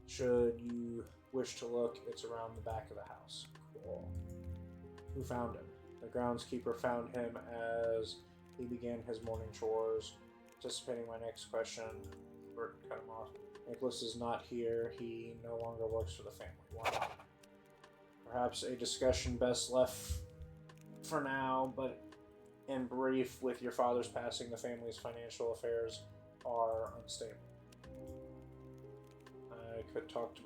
Should you wish to look, it's around the back of the house. Cool. Who found him? The groundskeeper found him as he began his morning chores. Anticipating my next question, Bert cut him off. Nicholas is not here. He no longer works for the family. Why not? Perhaps a discussion best left for now, but in brief, with your father's passing, the family's financial affairs are unstable. I could talk to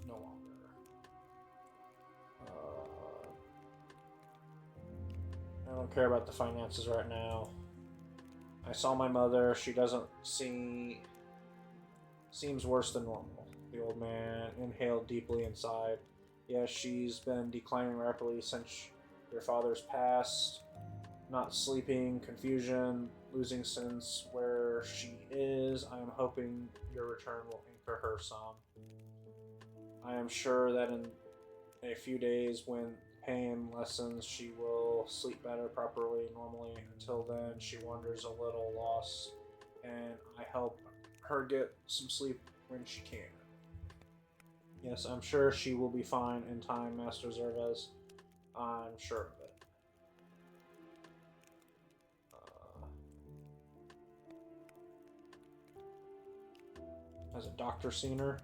no longer. I don't care about the finances right now. I saw my mother. She doesn't seems worse than normal. The old man inhaled deeply and sighed. Yes, she's been declining rapidly since your father's passed. Not sleeping, confusion, losing sense where she is. I am hoping your return will anchor her some. I am sure that in a few days, when pain lessens, she will sleep better, properly, normally. Until then, she wanders a little lost, and I help her get some sleep when she can. Yes, I'm sure she will be fine in time, Master Zerves. I'm sure of it. Has a doctor seen her?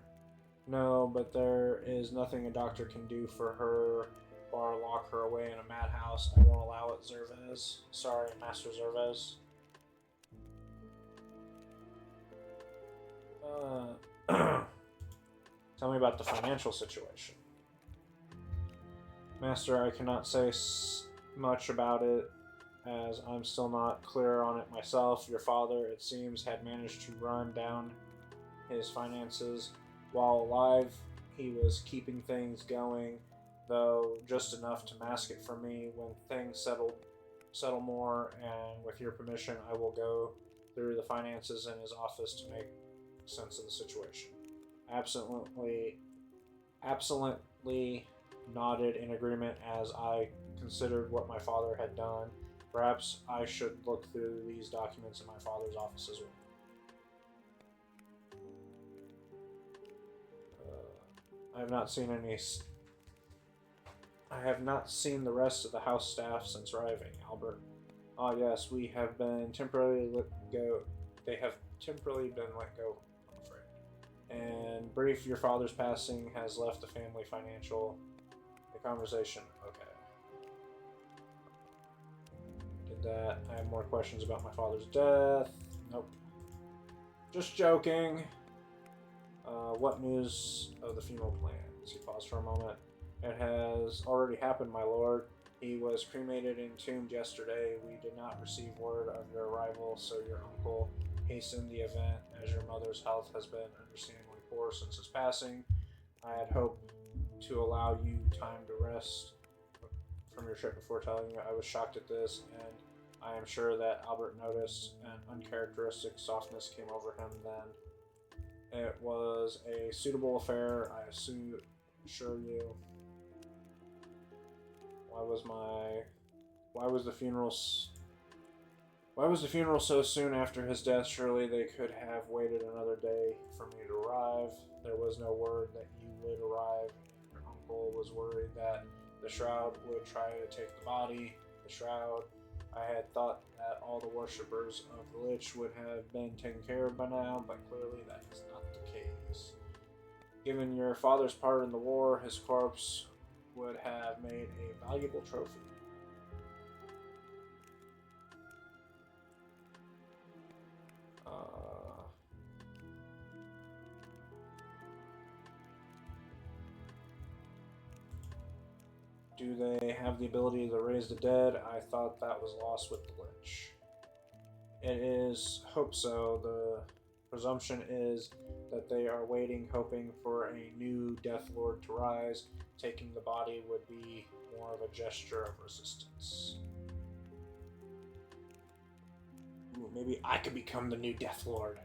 No, but there is nothing a doctor can do for her or lock her away in a madhouse. I won't allow it, Zerves. Sorry, Master Zerves. Tell me about the financial situation. Master, I cannot say much about it, as I'm still not clear on it myself. Your father, it seems, had managed to run down his finances. While alive, he was keeping things going, though just enough to mask it from me. When things settle more, and with your permission, I will go through the finances in his office to make sense of the situation. Absolutely nodded in agreement as I considered what my father had done. Perhaps I should look through these documents in my father's office as well. I have not seen the rest of the house staff since arriving, Albert. Ah, yes, we have been temporarily let go. They have temporarily been let go, I'm afraid. And brief, your father's passing has left the family financial. The conversation, okay. Did that. I have more questions about my father's death. Nope. Just joking. What news of the funeral plans? He paused for a moment. It has already happened, my lord. He was cremated and entombed yesterday. We did not receive word of your arrival, so your uncle hastened the event, as your mother's health has been understandably poor since his passing. I had hoped to allow you time to rest from your trip before telling you. I was shocked at this, and I am sure that Albert noticed an uncharacteristic softness came over him then. It was a suitable affair, I assure you. Why was the funeral so soon after his death? Surely they could have waited another day for me to arrive. There was no word that you would arrive. Your uncle was worried that the shroud would try to take the body. The shroud. I had thought that all the worshippers of the Lich would have been taken care of by now, but clearly that is not the case. Given your father's part in the war, his corpse would have made a valuable trophy. Do they have the ability to raise the dead? I thought that was lost with the Lich. It is. Hope so. The presumption is that they are waiting, hoping for a new Death Lord to rise. Taking the body would be more of a gesture of resistance. Ooh, maybe I could become the new Death Lord.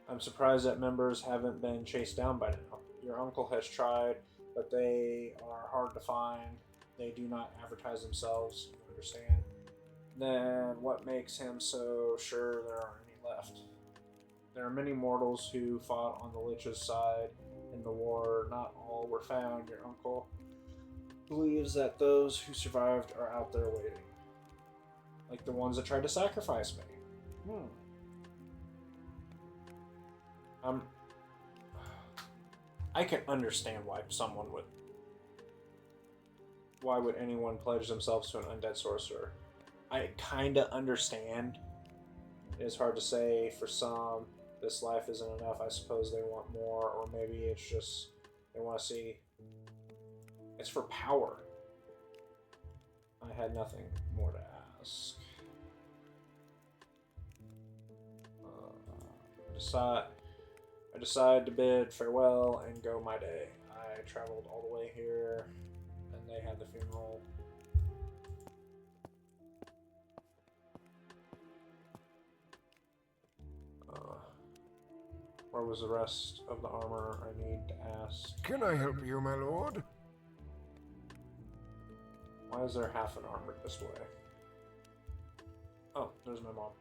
I'm surprised that members haven't been chased down by now. Your uncle has tried, but they are hard to find. They do not advertise themselves, you understand? Then what makes him so sure there aren't any left? There are many mortals who fought on the Lich's side in the war. Not all were found. Your uncle believes that those who survived are out there waiting. Like the ones that tried to sacrifice me. I can understand why someone would... Why would anyone pledge themselves to an undead sorcerer? I kinda understand. It's hard to say. For some, this life isn't enough. I suppose they want more, or maybe it's just they want to see. It's for power. I had nothing more to ask. I decide to bid farewell and go my day. I traveled all the way here, and they had the funeral. Where was the rest of the armor? I need to ask. Can I help you, my lord? Why is there half an armor this way? Oh, there's my mom.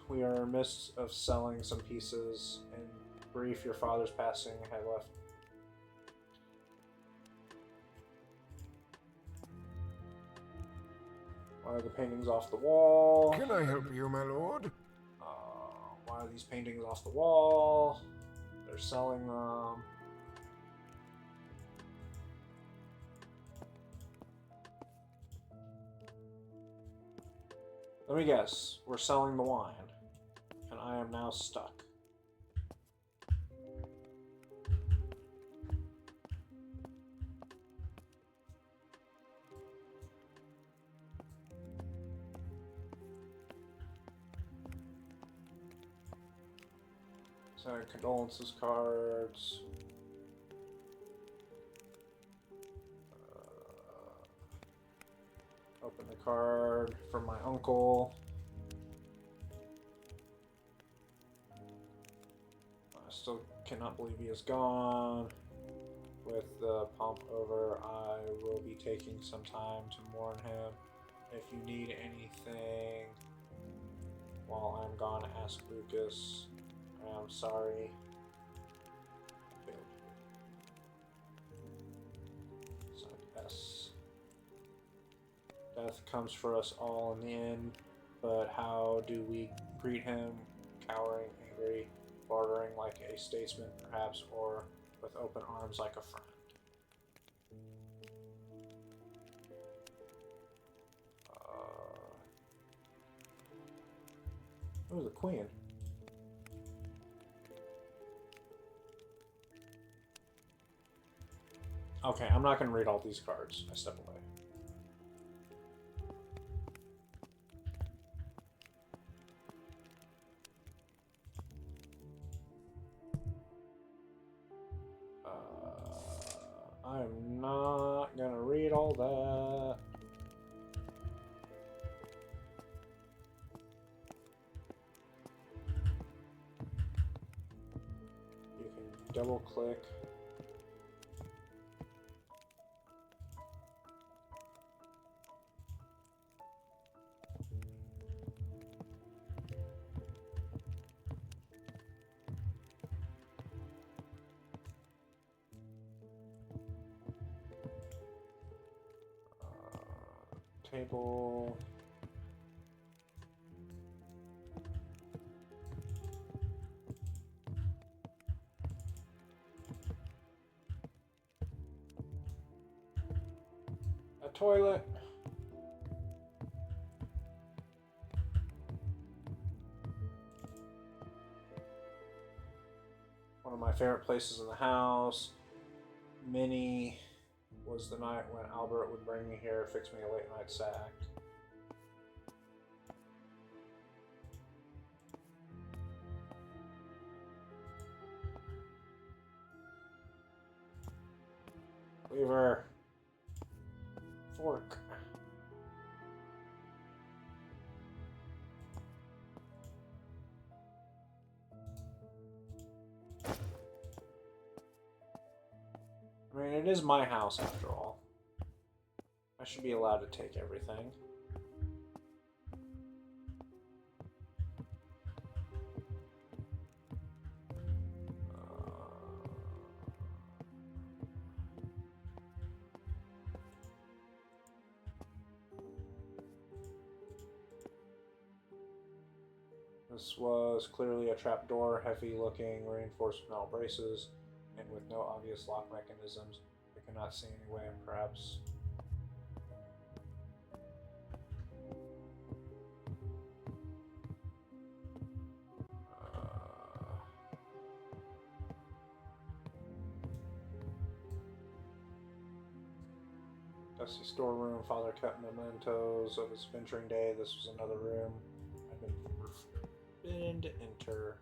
We are in the midst of selling some pieces. In brief, your father's passing had left. Why are the paintings off the wall? Can I help you, my lord? Why are these paintings off the wall? They're selling them. Let me guess. We're selling the wine. And I am now stuck. Sorry, condolences cards. Open the card from my uncle. I still cannot believe he is gone. With the pump over, I will be taking some time to mourn him. If you need anything while I'm gone, ask Lucas. I'm sorry. Signed S. Death comes for us all in the end, but how do we greet him? Cowering, angry, bartering like a statesman, perhaps, or with open arms like a friend. Oh, the queen. Okay, I'm not going to read all these cards. I step away. I'm not going to read all that. You can double click. Table. A toilet. One of my favorite places in the house. Many was the night when Albert would bring me here, fix me a late night sack. Cleaver. Fork. I mean, it is my house after all. I should be allowed to take everything. This was clearly a trapdoor, heavy looking, reinforced with metal braces, and with no obvious lock mechanisms. I cannot see any way, perhaps. Dusty storeroom. Father kept mementos of his venturing day. This was another room. I've been forbidden to enter.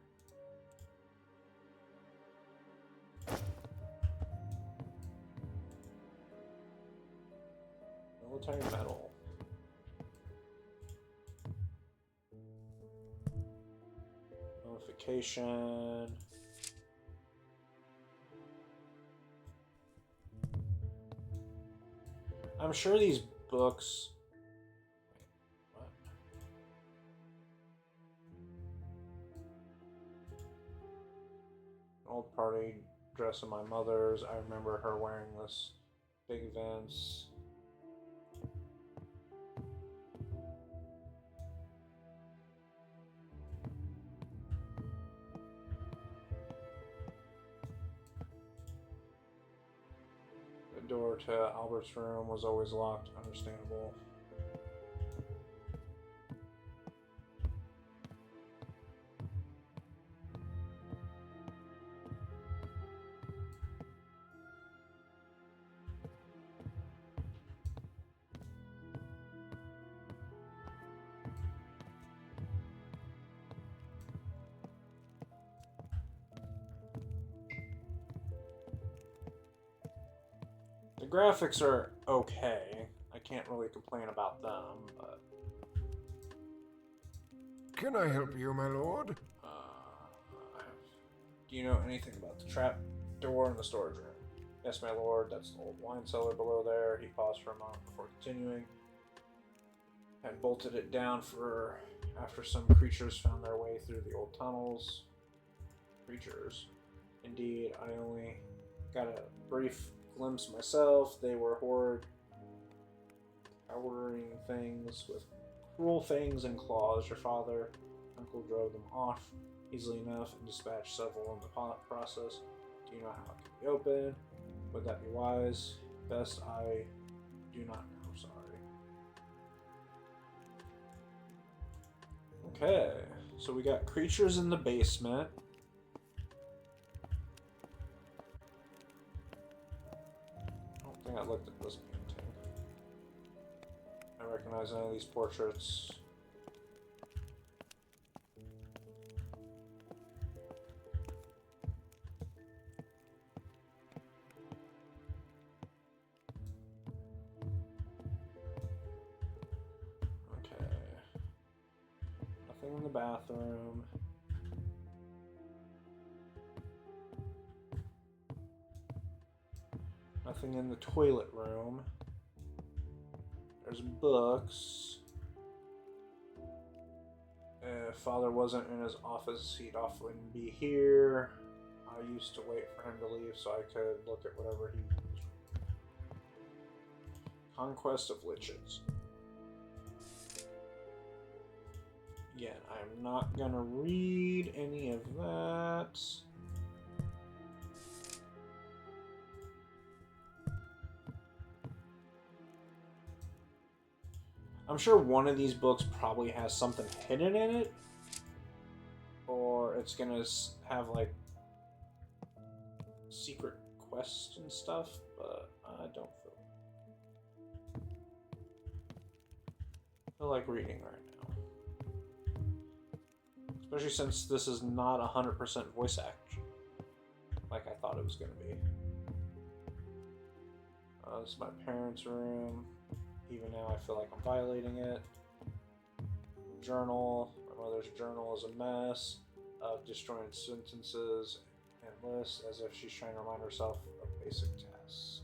Military medal. Notification. I'm sure these books. What? An old party dress of my mother's. I remember her wearing this. Big events. The door to Albert's room was always locked. Understandable. The graphics are okay. I can't really complain about them, but... Can I help you, my lord? Do you know anything about the trap door in the storage room? Yes, my lord. That's the old wine cellar below there. He paused for a moment before continuing. And bolted it down for after some creatures found their way through the old tunnels. Creatures. Indeed, I only got a brief glimpse myself. They were horrid, cowering things with cruel fangs and claws. Your father, uncle drove them off easily enough and dispatched several in the process. Do you know how it can be opened? Would that be wise? Best I do not know, sorry. Okay, so we got creatures in the basement. I don't think I looked at this painting. I recognize none of these portraits. Nothing in the bathroom. Nothing in the toilet room. There's books. If Father wasn't in his office, he'd often be here. I used to wait for him to leave so I could look at whatever he was. Conquest of Liches. Again, I'm not gonna read any of that. I'm sure one of these books probably has something hidden in it. Or it's gonna have like secret quests and stuff, but I don't feel like reading right now. Especially since this is not 100% voice action, like I thought it was going to be. This is my parents' room. Even now I feel like I'm violating it. Journal. My mother's journal is a mess of disjointed sentences and lists as if she's trying to remind herself of basic tasks.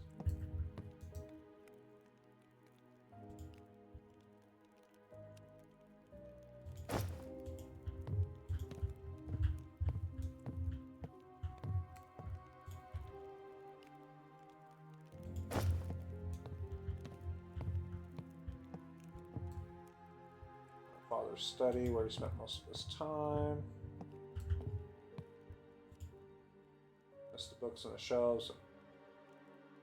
Father's study, where he spent most of his time. Missed the books on the shelves.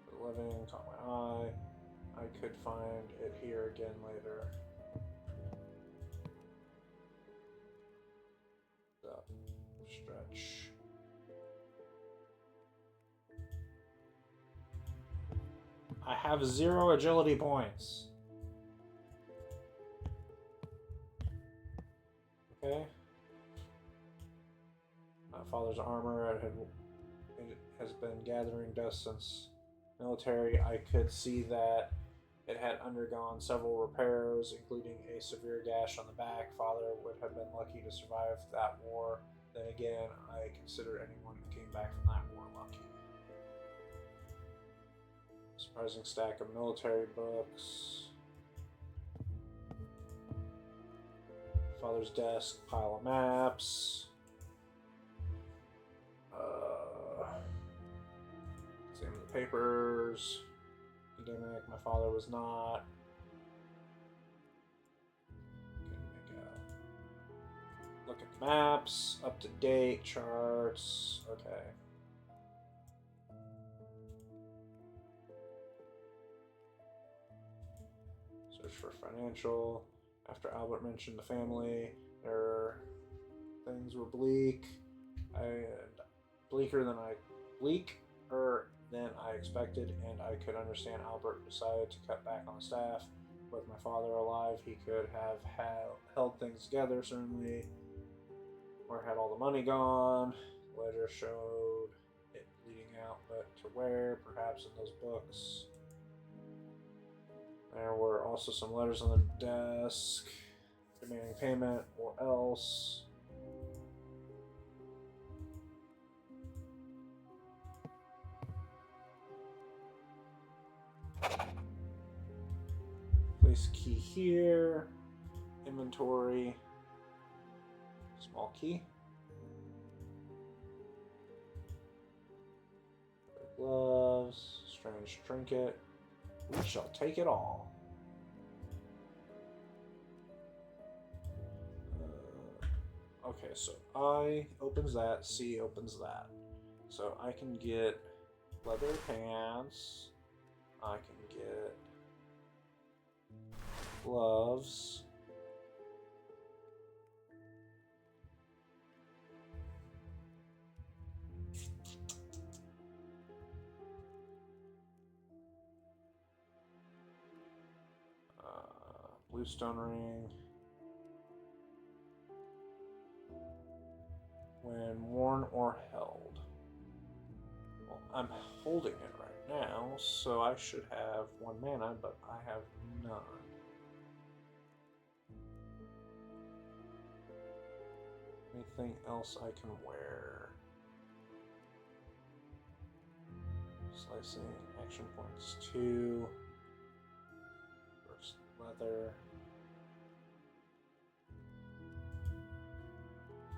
The living caught my eye. I could find it here again later. Up, stretch. I have 0 agility points. Okay. My father's armor it has been gathering dust since military. I could see that it had undergone several repairs, including a severe gash on the back. Father would have been lucky to survive that war. Then again, I consider anyone who came back from that war lucky. Surprising stack of military books. Father's desk, pile of maps. Examine the papers. Academic, my father was not. Couldn't make out. Look at the maps, up to date, charts. Okay. Search for financial. After Albert mentioned the family, things were bleaker than I expected, and I could understand Albert decided to cut back on the staff. With my father alive, he could have held things together, certainly. Where had all the money gone? The ledger showed it bleeding out, but to where? Perhaps in those books. There were also some letters on the desk demanding payment or else. Place key here. Inventory. Small key. Gloves. Strange trinket. We shall take it all. Okay, so I opens that, C opens that. So I can get leather pants. I can get gloves. Bluestone ring. When worn or held. Well, I'm holding it right now, so I should have 1 mana, but I have none. Anything else I can wear? Slicing, action points 2. First leather.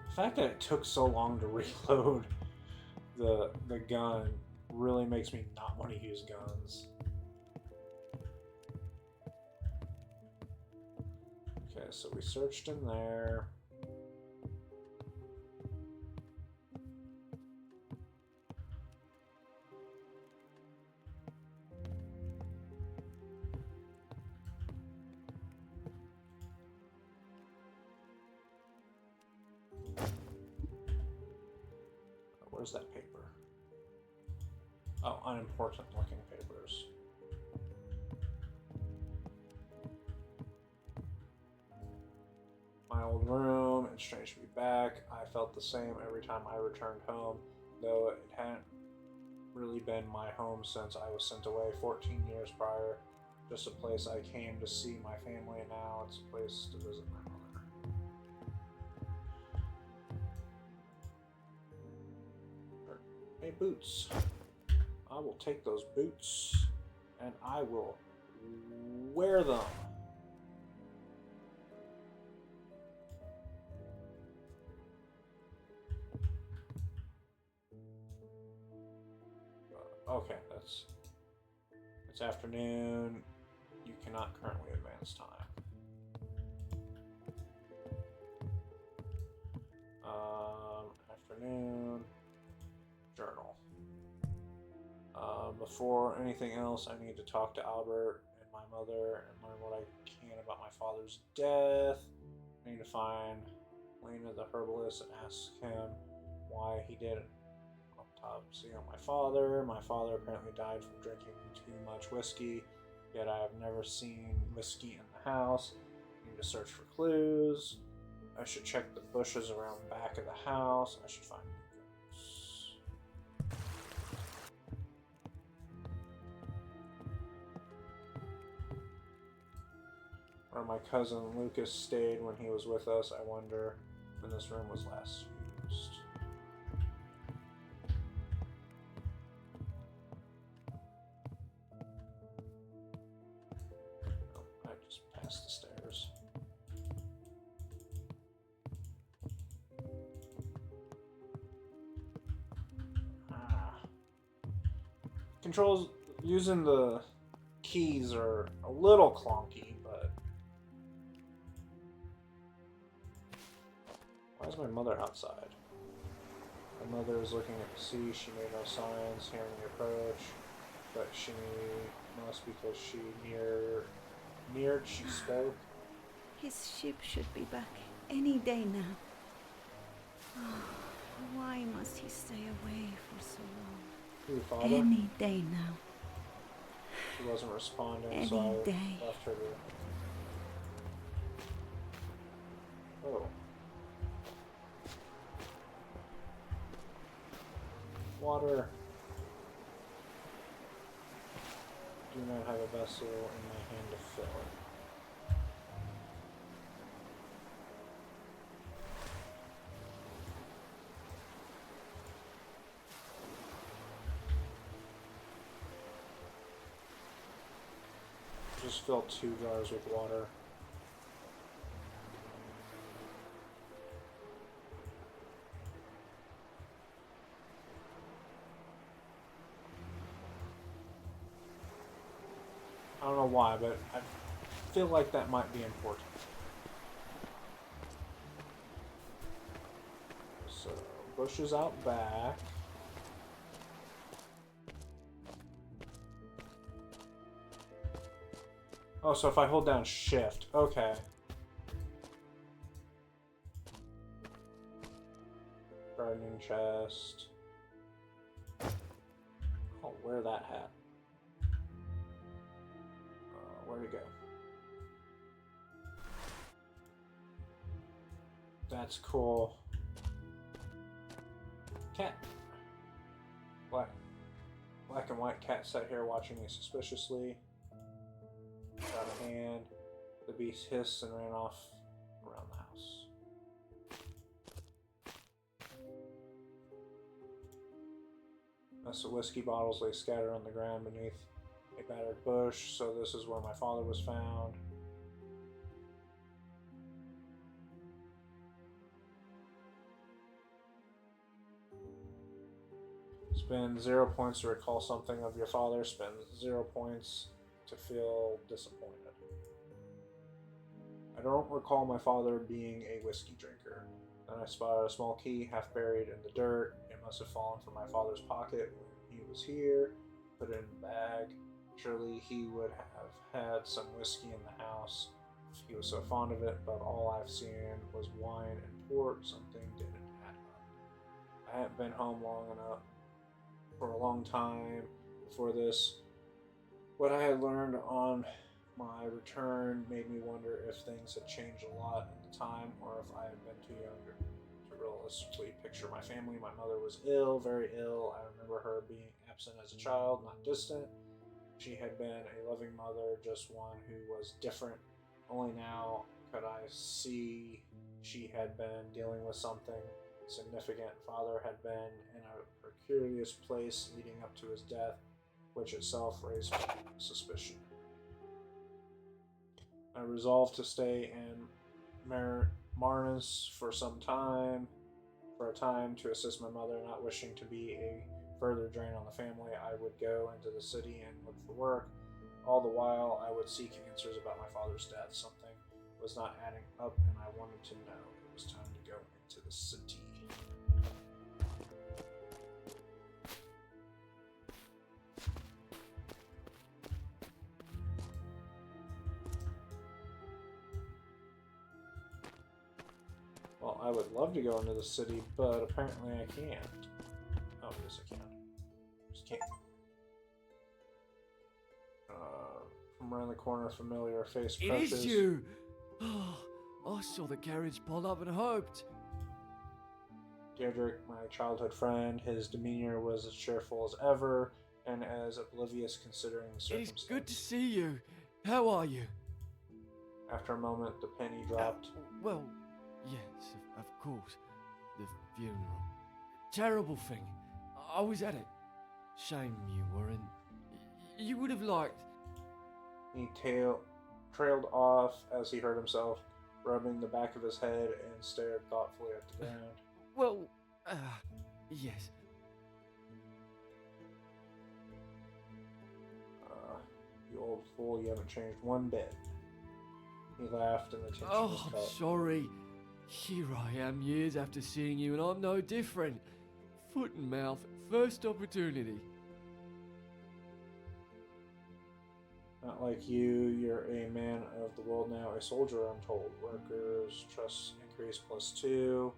The fact that it took so long to reload the gun really makes me not want to use guns. Okay, so we searched in there. Where's that paper? Oh, unimportant looking papers. My old room, it's strange to be back. I felt the same every time I returned home, though it hadn't really been my home since I was sent away 14 years prior. Just a place I came to see my family, and now it's a place to visit my mother. Hey, boots. I will take those boots and I will wear them. Okay, it's afternoon. You cannot currently advance time. Afternoon. Journal. Before anything else, I need to talk to Albert and my mother and learn what I can about my father's death. I need to find Lena the herbalist and ask him why he did an autopsy on my father. My father apparently died from drinking too much whiskey, yet I have never seen whiskey in the house. I need to search for clues. I should check the bushes around the back of the house. I should find ghosts. Where my cousin Lucas stayed when he was with us. I wonder when this room was last used. Oh, I just passed the stairs. Controls using the keys are a little clunky, but why is my mother outside? My mother is looking at the sea. She made no signs, hearing the approach, but she must, because she neared. She spoke. His ship should be back any day now. Why must he stay away for so long? Who, father? Any day now. She wasn't responding, Any so I day. left her to. Oh. Water. Do not have a vessel in my hand to fill it. Just fill 2 jars with water. I don't know why, but I feel like that might be important. So, bushes out back. Oh, so if I hold down shift, okay. Gardening chest. I'll wear that hat. Where'd it go? That's cool. Cat. Black and white cat sat here watching me suspiciously. Got a hand. The beast hissed and ran off around the house. Mess of whiskey bottles lay scattered on the ground beneath a battered bush, so this is where my father was found. Spend 0 points to recall something of your father. Spend 0 points to feel disappointed. I don't recall my father being a whiskey drinker. Then I spotted a small key half buried in the dirt. It must have fallen from my father's pocket when he was here. Put it in the bag. Surely he would have had some whiskey in the house if he was so fond of it, but all I've seen was wine and port. Something didn't add up. I hadn't been home long enough for a long time before this. What I had learned on my return made me wonder if things had changed a lot in the time, or if I had been too young to realistically picture my family. My mother was ill, very ill. I remember her being absent as a child, not distant. She had been a loving mother, just one who was different. Only now could I see she had been dealing with something significant. Father had been in a precarious place leading up to his death, which itself raised suspicion. I resolved to stay in Marnus for a time to assist my mother, not wishing to be a further drain on the family. I would go into the city and look for work. All the while, I would seek answers about my father's death. Something was not adding up, and I wanted to know. It was time to go into the city. Well, I would love to go into the city, but apparently I can't. Oh, yes I can. Just can't. From around the corner, a familiar face approaches. It is you! Oh, I saw the carriage pull up and hoped. Deirdre, my childhood friend, his demeanor was as cheerful as ever, and as oblivious considering the circumstances. It's good to see you. How are you? After a moment, the penny dropped. Well, yes, of course. The funeral. Terrible thing. I was at it. Shame you weren't. You would have liked... He trailed off as he heard himself, rubbing the back of his head, and stared thoughtfully at the ground. Well, yes. You old fool, you haven't changed one bit. He laughed, and the tension was Oh, felt. I'm sorry. Here I am years after seeing you, and I'm no different. Foot and mouth, first opportunity. Not like you, you're a man of the world now, a soldier, I'm told. Workers, trust increase +2.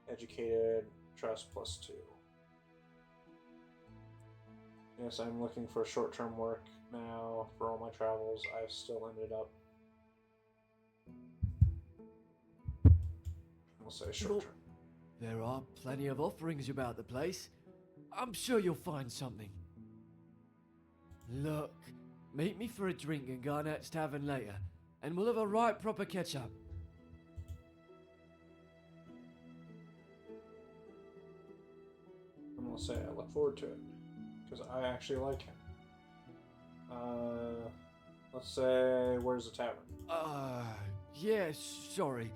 Educated, trust +2. Yes, I'm looking for short-term work now for all my travels. I've still ended up... We'll say short-term. There are plenty of offerings about the place. I'm sure you'll find something. Look, meet me for a drink in Garnett's Tavern later, and we'll have a right proper catch-up. I'm gonna say I look forward to it, because I actually like him. Let's say, where's the tavern? Yeah, sorry.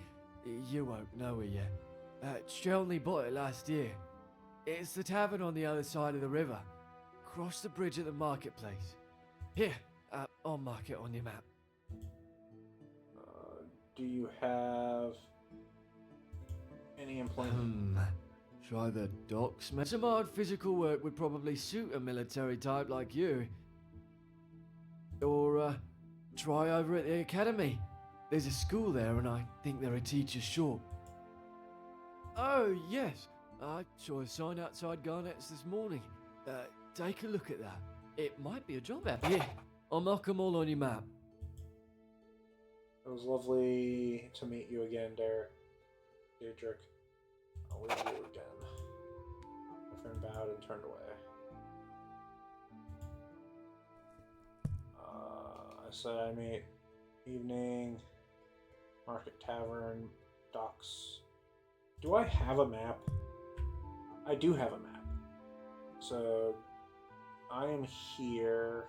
You won't know it yet. She only bought it last year. It's the tavern on the other side of the river. Cross the bridge at the marketplace. Here, I'll mark it on your map. Do you have any employment? Try the docks. Some hard physical work would probably suit a military type like you. Or, try over at the academy. There's a school there and I think they're a teacher short. Oh, yes. I saw a sign outside Garnett's this morning. Take a look at that. It might be a job app. Here, I'll mark them all on your map. It was lovely to meet you again, Deirdre. I'll leave you again. My friend bowed and turned away. I said I meet evening, market tavern, docks. Do I have a map? I do have a map. So I am here.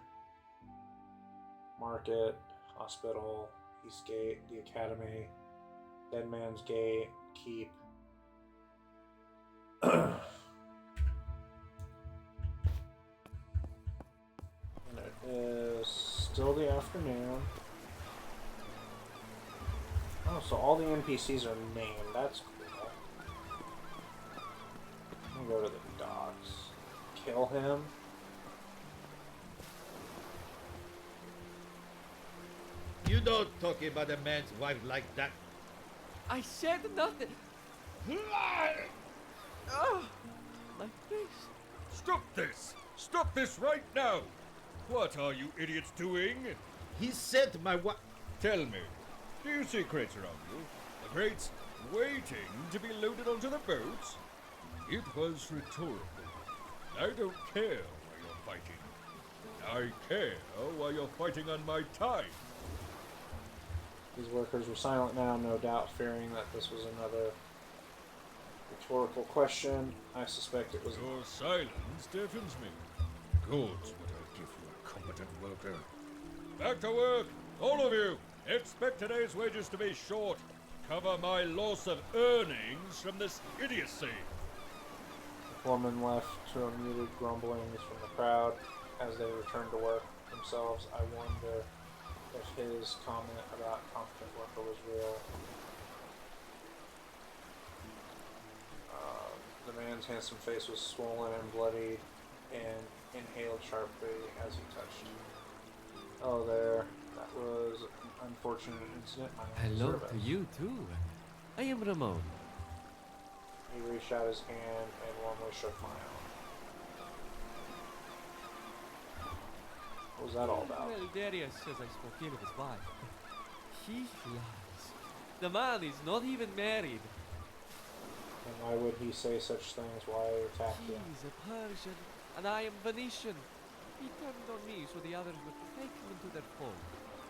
Market, hospital, Eastgate, the academy, Dead Man's Gate, Keep. And it is still the afternoon. Oh, so all the NPCs are named. That's cool. I'll go to the docks. Kill him. You don't talk about a man's wife like that. I said nothing. Oh, my face. Stop this! Stop this right now! What are you idiots doing? He sent my wa- Tell me, do you see crates around you? The crates waiting to be loaded onto the boats? It was rhetorical. I don't care why you're fighting. I care why you're fighting on my time. These workers were silent now, no doubt fearing that this was another rhetorical question. I suspect it was. Your silence deafens me. Gods would I give you a competent worker. Back to work, all of you! Expect today's wages to be short. Cover my loss of earnings from this idiocy. The foreman left to a muted grumblings from the crowd as they returned to work themselves. I wonder if his comment about competent worker was real. The man's handsome face was swollen and bloodied and inhaled sharply as he touched. Oh, there. That was an unfortunate incident. Hello to you too. I am Ramon. He reached out his hand and warmly shook my arm. What was that all about? Well, Darius says I spoke ill of his wife. He lies. The man is not even married. And why would he say such things? Why attack him? He's a Persian, and I am Venetian. He turned on me so the others would take him into their fold.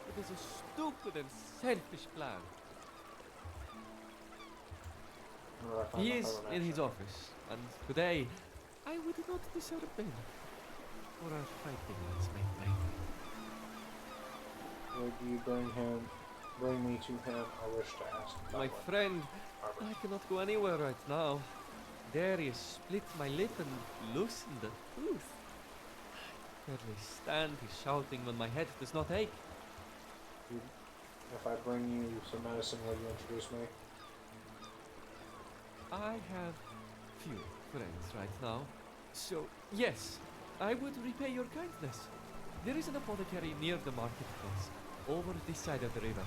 It is a stupid and selfish plan. He is in his office, and today I would not disturb him. For our fighting has made me. Would you bring me to him? I wish to ask. My friend, I cannot go anywhere right now. Darius split my lip and loosened the tooth. I barely stand his shouting when my head does not ache. If I bring you some medicine, will you introduce me? I have few friends right now, so yes, I would repay your kindness. There is an apothecary near the marketplace, over this side of the river.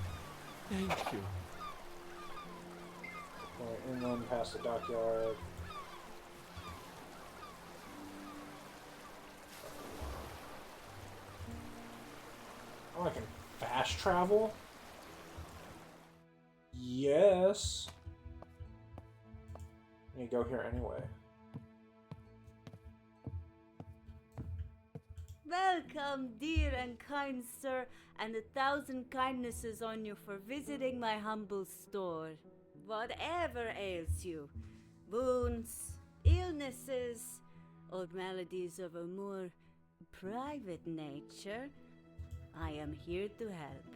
Thank you. Inland past the dockyard. Oh, I can fast travel? Yes. I need to go here anyway. Welcome, dear and kind sir, and 1,000 kindnesses on you for visiting my humble store. Whatever ails you, wounds, illnesses, or maladies of a more private nature, I am here to help.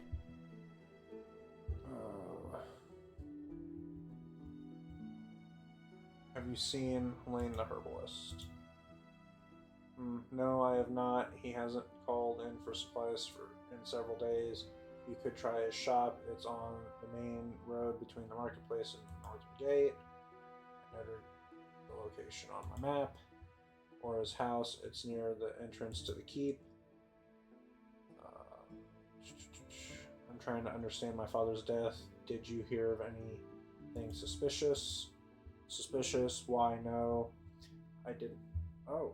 Have you seen Lane the herbalist? No, I have not. He hasn't called in for supplies in several days. You could try his shop. It's on the main road between the marketplace and Northern Gate. I entered the location on my map. Or his house. It's near the entrance to the keep. I'm trying to understand my father's death. Did you hear of anything suspicious? Suspicious? Why, no. I didn't. Oh.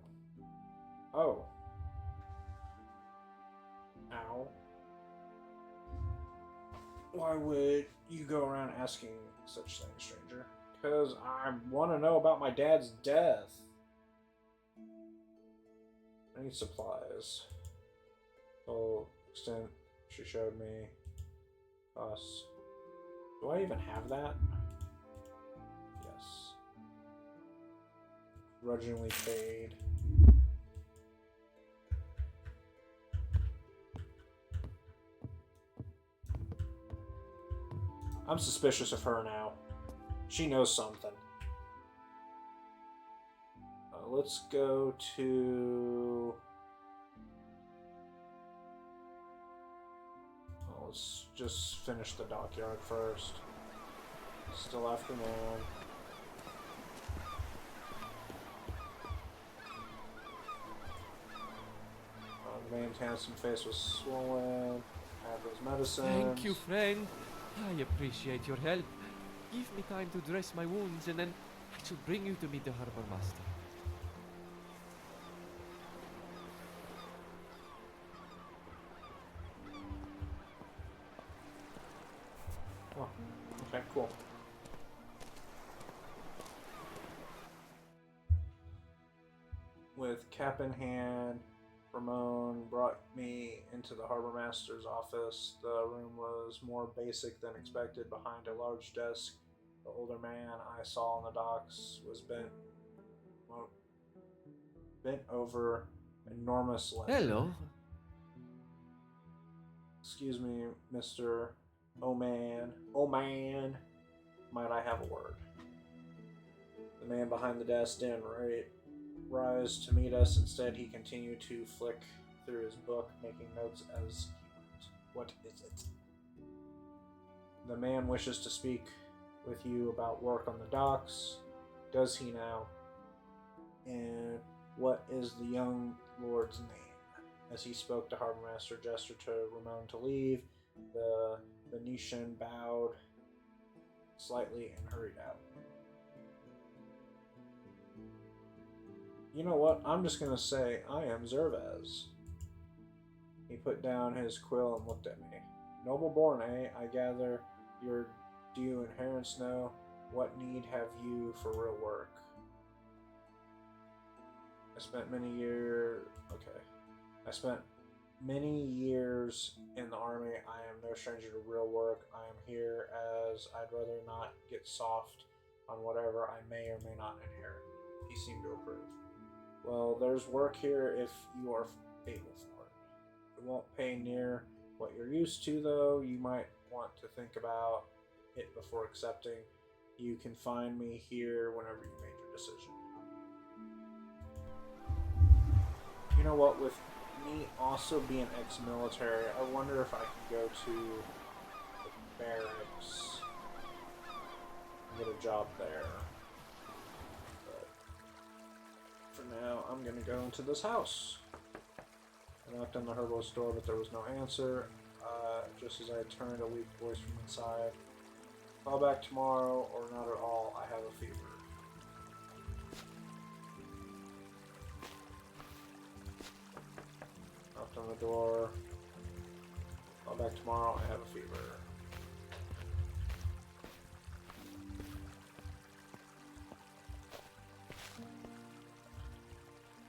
Oh. Ow. Why would you go around asking such things, stranger? Because I want to know about my dad's death. I need supplies. Full extent she showed me. Us. Do I even have that? Yes. Grudgingly paid. I'm suspicious of her now. She knows something. Let's go to... Let's just finish the dockyard first. Still afternoon. The man's handsome face was swollen. I have those medicines. Thank you, friend. I appreciate your help. Give me time to dress my wounds, and then I shall bring you to meet the harbor master. Cool. With cap in hand, Ramon brought me into the harbor master's office. The room was more basic than expected. Behind a large desk, the older man I saw on the docks was bent over enormous ledger. Hello. Excuse me, Mr. Oh man. Oh man. Might I have a word? The man behind the desk didn't rise to meet us. Instead, he continued to flick through his book, making notes as he went. What is it? The man wishes to speak with you about work on the docks. Does he now? And what is the young lord's name? As he spoke, the harbor master gestured to Ramon to leave. The Venetian bowed slightly and hurried out. You know what? I'm just going to say I am Zerves. He put down his quill and looked at me. Noble born, eh? I gather your due inheritance know. What need have you for real work? I spent many years in the army. I am no stranger to real work. I am here as I'd rather not get soft on whatever I may or may not inherit. He seemed to approve. Well, there's work here if you are able for it. It won't pay near what you're used to, though. You might want to think about it before accepting. You can find me here whenever you made your decision. You know what, with me also being ex-military, I wonder if I can go to the barracks and get a job there. But for now, I'm gonna go into this house. I knocked on the herbalist door, but there was no answer. Just as I turned, a weak voice from inside. Call back tomorrow, or not at all. I have a fever. Knocked on the door. Call back tomorrow. I have a fever.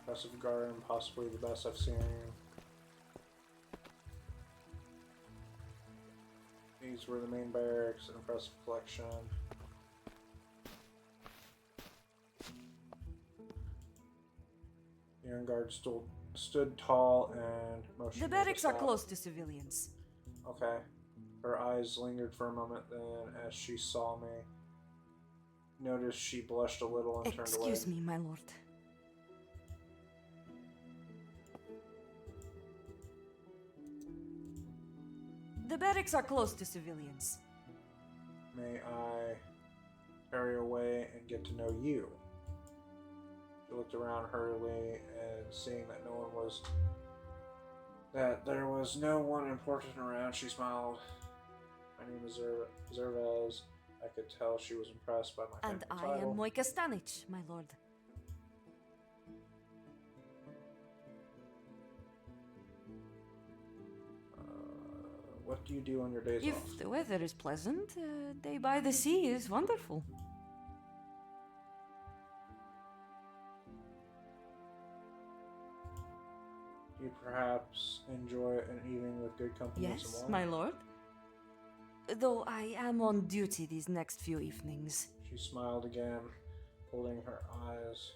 Impressive garden, possibly the best I've seen. These were the main barracks, an impressive collection. The young guard stood tall and motioned. The barracks are close to civilians. Okay. Her eyes lingered for a moment, then as she saw me, noticed she blushed a little and turned away. Excuse me, my lord. The barracks are close to civilians. May I hurry away and get to know you? She looked around hurriedly and seeing that there was no one important around, she smiled. My name is Zerves. I could tell she was impressed by my And family I title. am Moika Stanic, my lord. What do you do on your days off? If the weather is pleasant, a day by the sea is wonderful. Do you perhaps enjoy an evening with good company and some Yes, wine? my lord. Though I am on duty these next few evenings. She smiled again, holding her eyes.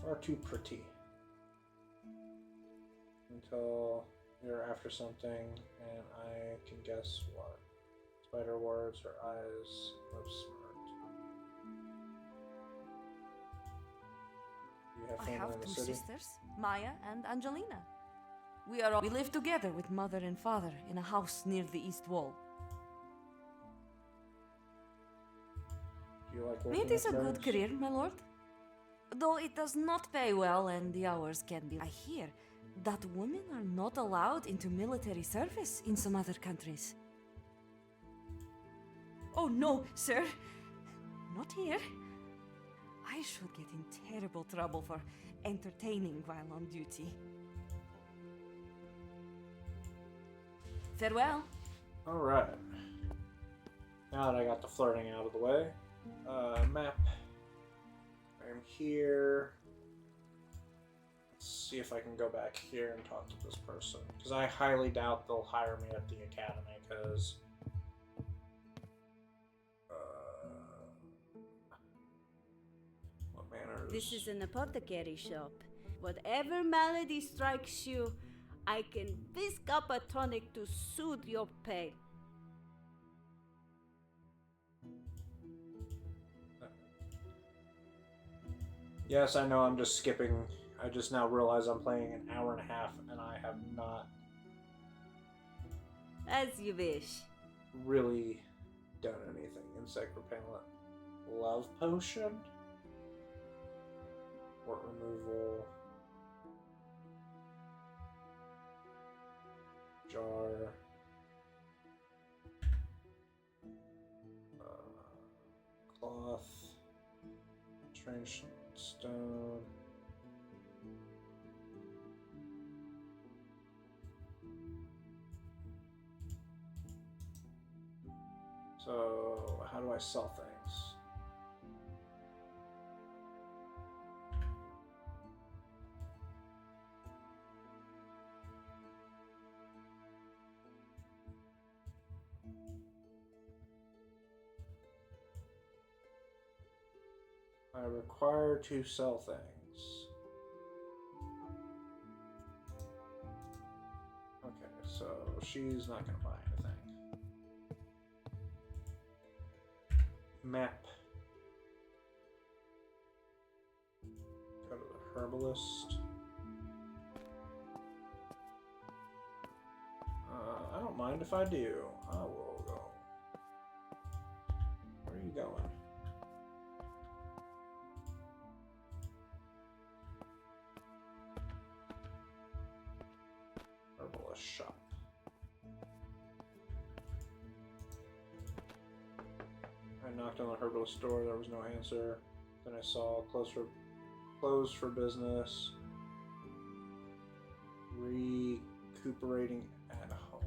Far too pretty. Until you're after something and I can guess what. Despite her words, her eyes looked smart. You have I family have in the two city? sisters, Maya and Angelina. We live together with mother and father in a house near the east wall. Do you like working It is a with good birds? career, my lord. Though it does not pay well and the hours can be... I hear that women are not allowed into military service in some other countries. Oh no, sir. Not here. I should get in terrible trouble for entertaining while on duty. Farewell. Alright. Now that I got the flirting out of the way, map. I'm here. Let's see if I can go back here and talk to this person. Because I highly doubt they'll hire me at the academy, because... what manners? This is an apothecary shop. Whatever malady strikes you, I can whisk up a tonic to soothe your pain. Yes, I know I'm just skipping. I just now realize I'm playing an hour and a half, and I have not As you wish. really done anything. Insect repellent. Love potion? Wart removal. Jar. Cloth. Strange stone. So, how do I sell things? I require to sell things. Okay, so she's not going to buy anything. Map. Go to the herbalist. I don't mind if I do. I will go. Where are you going? Herbalist shop. I knocked on the herbalist door. There was no answer. Then I saw closed for business. Recuperating at home.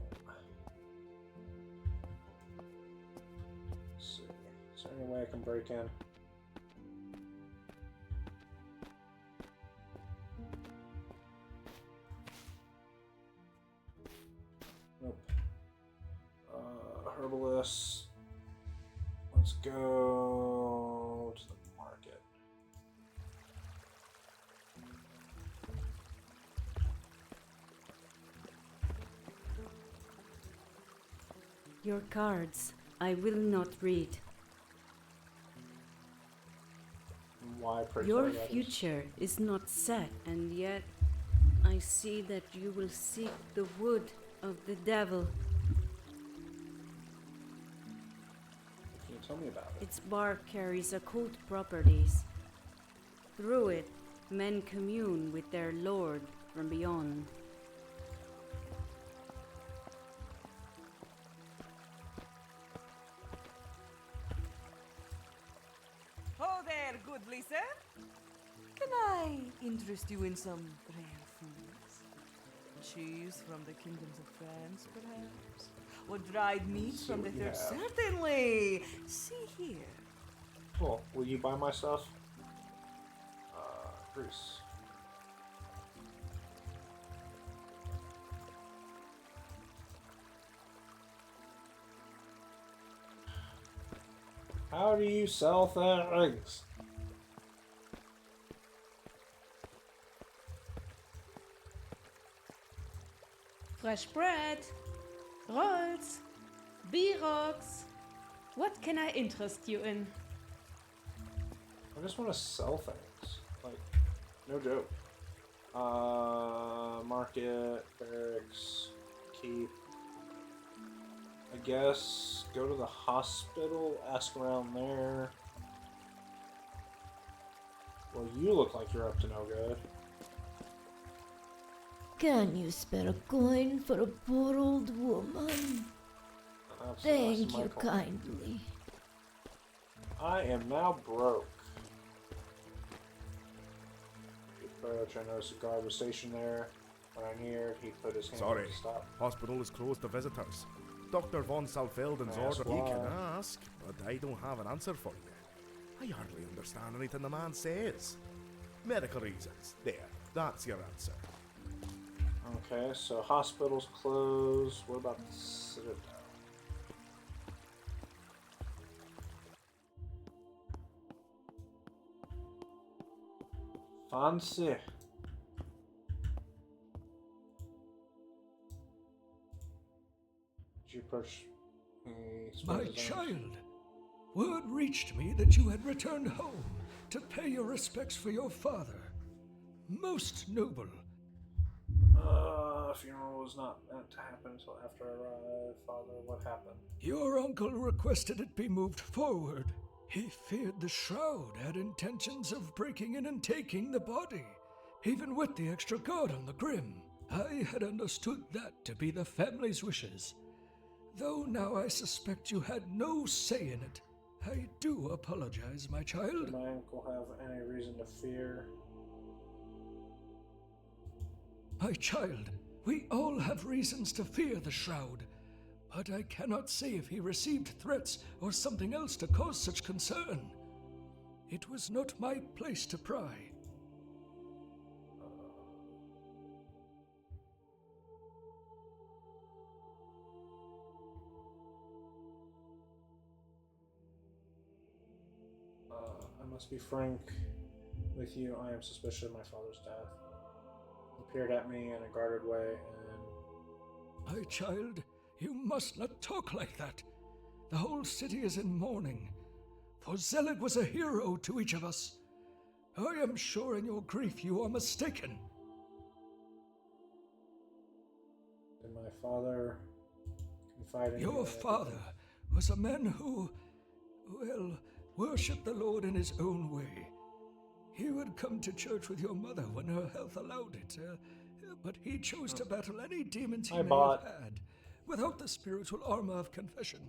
Let's see. Is there any way I can break in? Nope. Herbalist. Let's go to the market. Your cards, I will not read. Why Your future is not set, and yet I see that you will seek the wood of the devil. Can you tell me about it? Its bark carries occult properties. Through it, men commune with their lord from beyond. Oh there, goodly sir. Can I interest you in some rare foods? Cheese from the kingdoms of France, perhaps? Or dried meats from the third? Certainly! See here. Cool. Will you buy my stuff? Grease. How do you sell things? Fresh bread, rolls, B-rocks. What can I interest you in? I just want to sell things. Like, no joke. Market, barracks, keep. I guess go to the hospital, ask around there. Well, you look like you're up to no good. Can you spare a coin for a poor old woman? Thank you kindly. I am now broke. approach. I noticed a guard was stationed there. When I neared, he put his hand Sorry, up to stop. hospital is closed to visitors. Dr. von Salfelden's Ask order. You why. can ask, but I don't have an answer for you. I hardly understand anything the man says. Medical reasons. There, that's your answer. Okay, so hospital's closed. What about the Citadel? Fancy. Did you approach me? My child, word reached me that you had returned home to pay your respects for your father. Most noble. Funeral was not meant to happen until after I arrived. Father, what happened? Your uncle requested it be moved forward. He feared the shroud had intentions of breaking in and taking the body, even with the extra guard on the Grim. I had understood that to be the family's wishes. Though now I suspect you had no say in it. I do apologize, my child. Did my uncle have any reason to fear? My child, we all have reasons to fear the Shroud, but I cannot say if he received threats or something else to cause such concern. It was not my place to pry. I must be frank with you. I am suspicious of my father's death. He peered at me in a guarded way and... My child, you must not talk like that. The whole city is in mourning, for Zelig was a hero to each of us. I am sure in your grief you are mistaken. Did my father confide in Your father was a man who, well, worshipped the Lord in his own way. He would come to church with your mother when her health allowed it, but he chose to battle any demons he may have had without the spiritual armor of confession.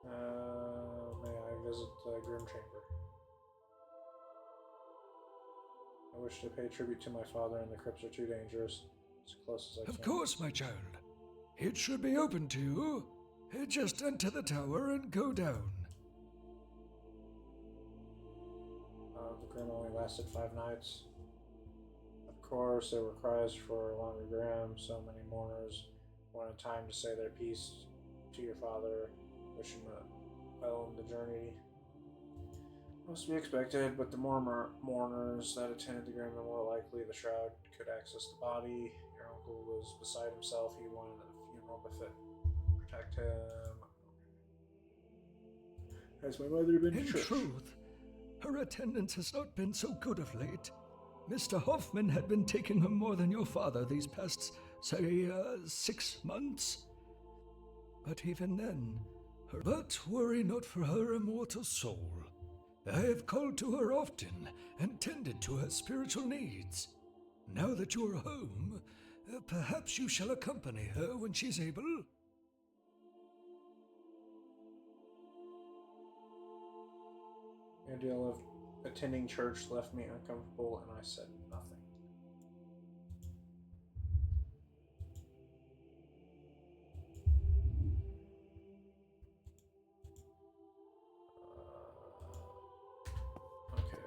May I visit the Grim Chamber? I wish to pay tribute to my father, and the crypts are too dangerous. As close as I can. Of course, my child. It should be open to you. Just enter the tower and go down. The Grim only lasted 5 nights. Of course, there were cries for a longer Grim. So many mourners wanted time to say their piece to your father. Wish him well in the journey. Must be expected, but the more mourners that attended the Grim, the more likely the Shroud could access the body. Your uncle was beside himself. He wanted a funeral befit. Protect him. Has my mother been in truth, her attendance has not been so good of late. Mr. Hoffman had been taking her more than your father these past, say, 6 months. But even then, but worry not for her immortal soul. I have called to her often and tended to her spiritual needs. Now that you are home, perhaps you shall accompany her when she's able. The idea of attending church left me uncomfortable, and I said nothing. Okay.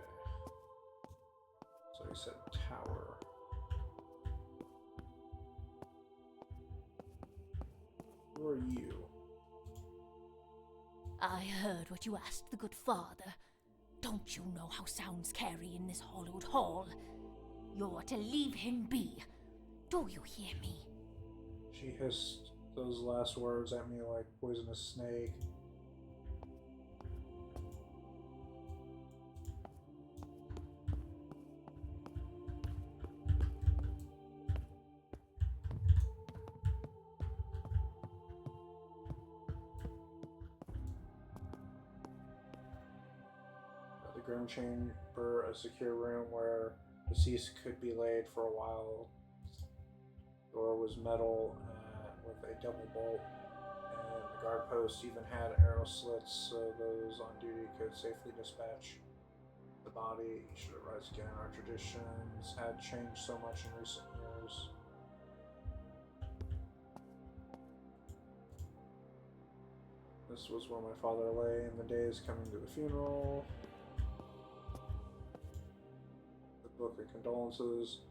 So he said tower. Who are you? I heard what you asked the good father. Don't you know how sounds carry in this hollowed hall? You're to leave him be. Do you hear me? She hissed those last words at me like poisonous snake. Grim chamber, a secure room where deceased could be laid for a while. Door was metal with a double bolt, And the guard post even had arrow slits so those on duty could safely dispatch the body. Should it rise again, our traditions had changed so much in recent years. This was where my father lay in the days coming to the funeral. The book of condolences.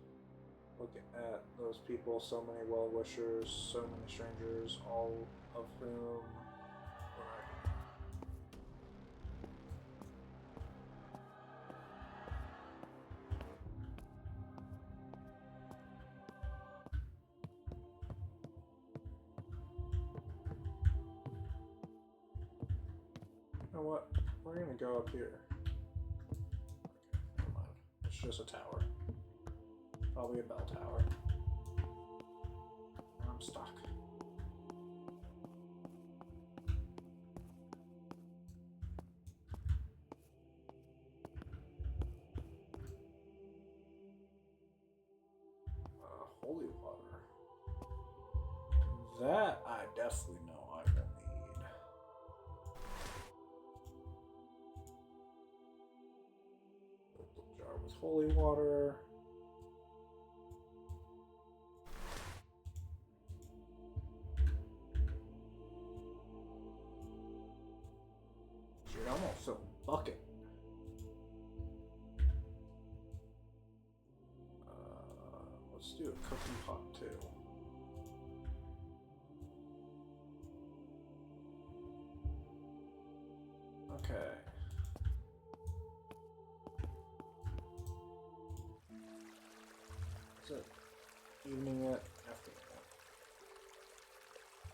Looking at those people, so many well-wishers, so many strangers, all of whom you know what? We're gonna go up here. Okay, never mind. It's just a tower. Probably a bell tower. I'm stuck. Holy water. That I definitely know I will need. Jar with holy water. Dude, I'm gonna fill a bucket. Let's do a cooking pot too. Okay. Is it evening yet? Afternoon.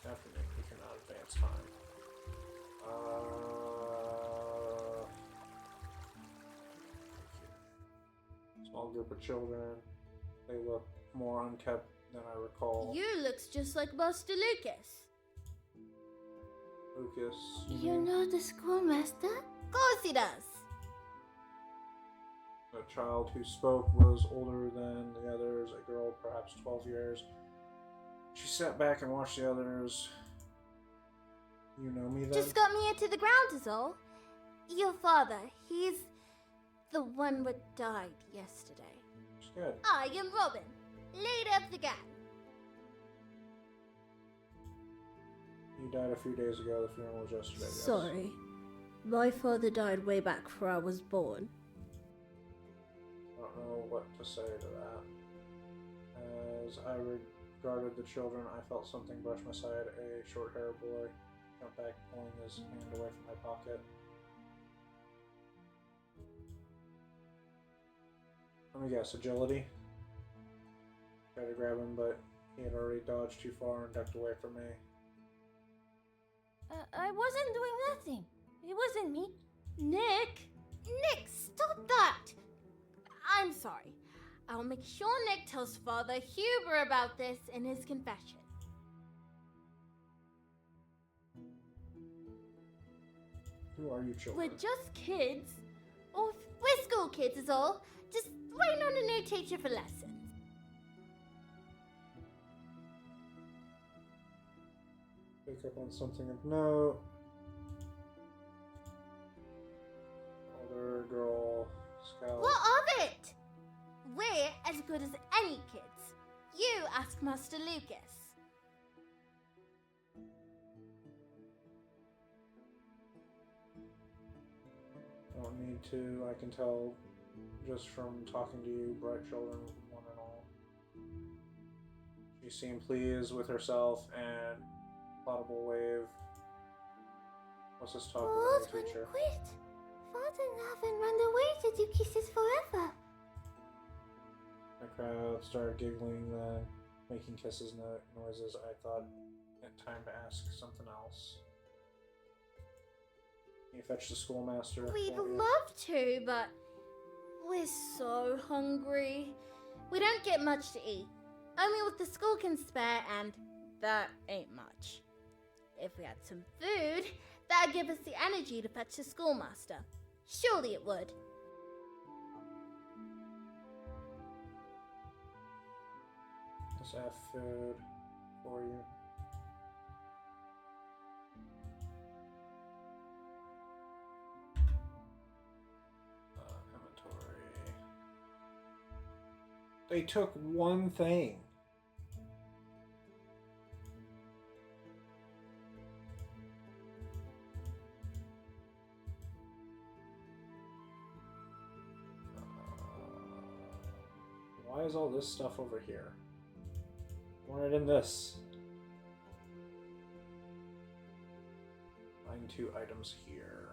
Afternoon. We cannot advance time. Small group of children. They look more unkept than I recall. You looks just like Master Lucas. Lucas. You know the schoolmaster? Of course he does. The child who spoke was older than the others, a girl perhaps 12 years. She sat back and watched the others. You know me then? Just got me into the ground is all. Your father, he's the one what died yesterday. Good. I am Robin, leader of the gang. You died a few days ago. The funeral was yesterday. Yes. Sorry. My father died way back before I was born. I don't know what to say to that. As I regarded the children, I felt something brush my side. A short-haired boy jumped back, pulling his hand away from my pocket. Let me guess, agility? Tried to grab him, but he had already dodged too far and ducked away from me. I wasn't doing nothing. It wasn't me. Nick! Nick, stop that! I'm sorry. I'll make sure Nick tells Father Huber about this in his confession. Who are you children? We're just kids. Or we're school kids is all. Just waiting on a new teacher for lessons. Pick up on something of note. Older girl, scout. What of it? We're as good as any kids. You ask Master Lucas. Don't need to, I can tell just from talking to you, bright children, one and all. She seemed pleased with herself and laudable wave. What's this talk with the teacher? Quit. Father haven't run away to do kisses forever. The crowd started giggling, then making kisses noises. I thought it time to ask something else. Can you fetch the schoolmaster? We'd love to, but we're so hungry. We don't get much to eat. Only what the school can spare, and that ain't much. If we had some food, that'd give us the energy to fetch the schoolmaster. Surely it would. Let's have food for you. They took one thing. Why is all this stuff over here? Why not in this? Find 2 items here.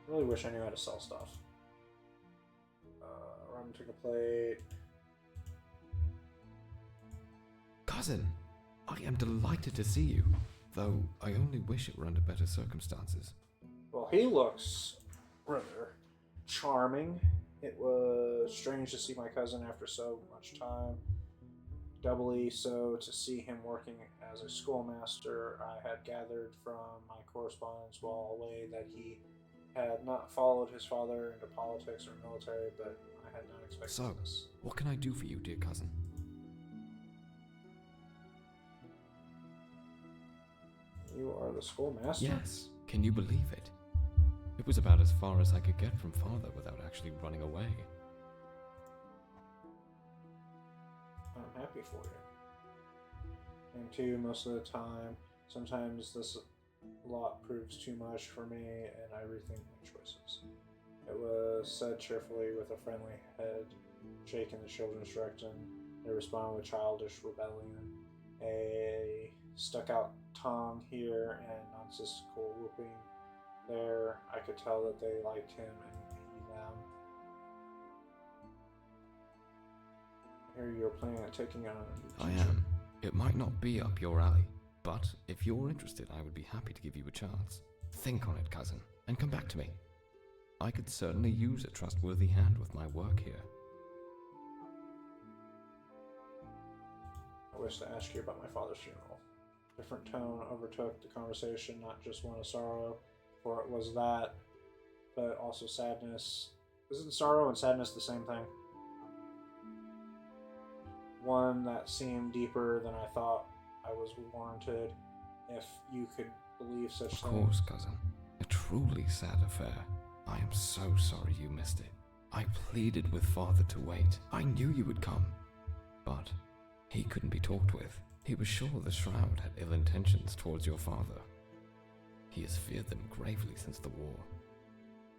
Really wish I knew how to sell stuff. Run took a plate. Cousin, I am delighted to see you, though I only wish it were under better circumstances. Well, he looks rather charming. It was strange to see my cousin after so much time. Doubly so to see him working as a schoolmaster. I had gathered from my correspondence while away that he had not followed his father into politics or military, but I had not expected So, this. what can I do for you, dear cousin? You are the schoolmaster? Yes. Can you believe it? It was about as far as I could get from father without actually running away. I'm happy for you. And too, most of the time, sometimes this lot proves too much for me and I rethink my choices. It was said cheerfully with a friendly head shake in the children's direction. They respond with childish rebellion. A stuck-out tongue here and nonsensical whooping there. I could tell that they liked him and he them. I hear you're planning on taking on a new I teacher. am. It might not be up your alley, but if you're interested, I would be happy to give you a chance. Think on it, cousin, and come back to me. I could certainly use a trustworthy hand with my work here. I wish to ask you about my father's funeral. Different tone overtook the conversation, not just one of sorrow, for it was that, but also sadness. Isn't sorrow and sadness the same thing? One that seemed deeper than I thought I was warranted, if you could believe such things. Of course, cousin. A truly sad affair. I am so sorry you missed it. I pleaded with father to wait. I knew you would come. But he couldn't be talked with. He was sure the Shroud had ill intentions towards your father. He has feared them gravely since the war.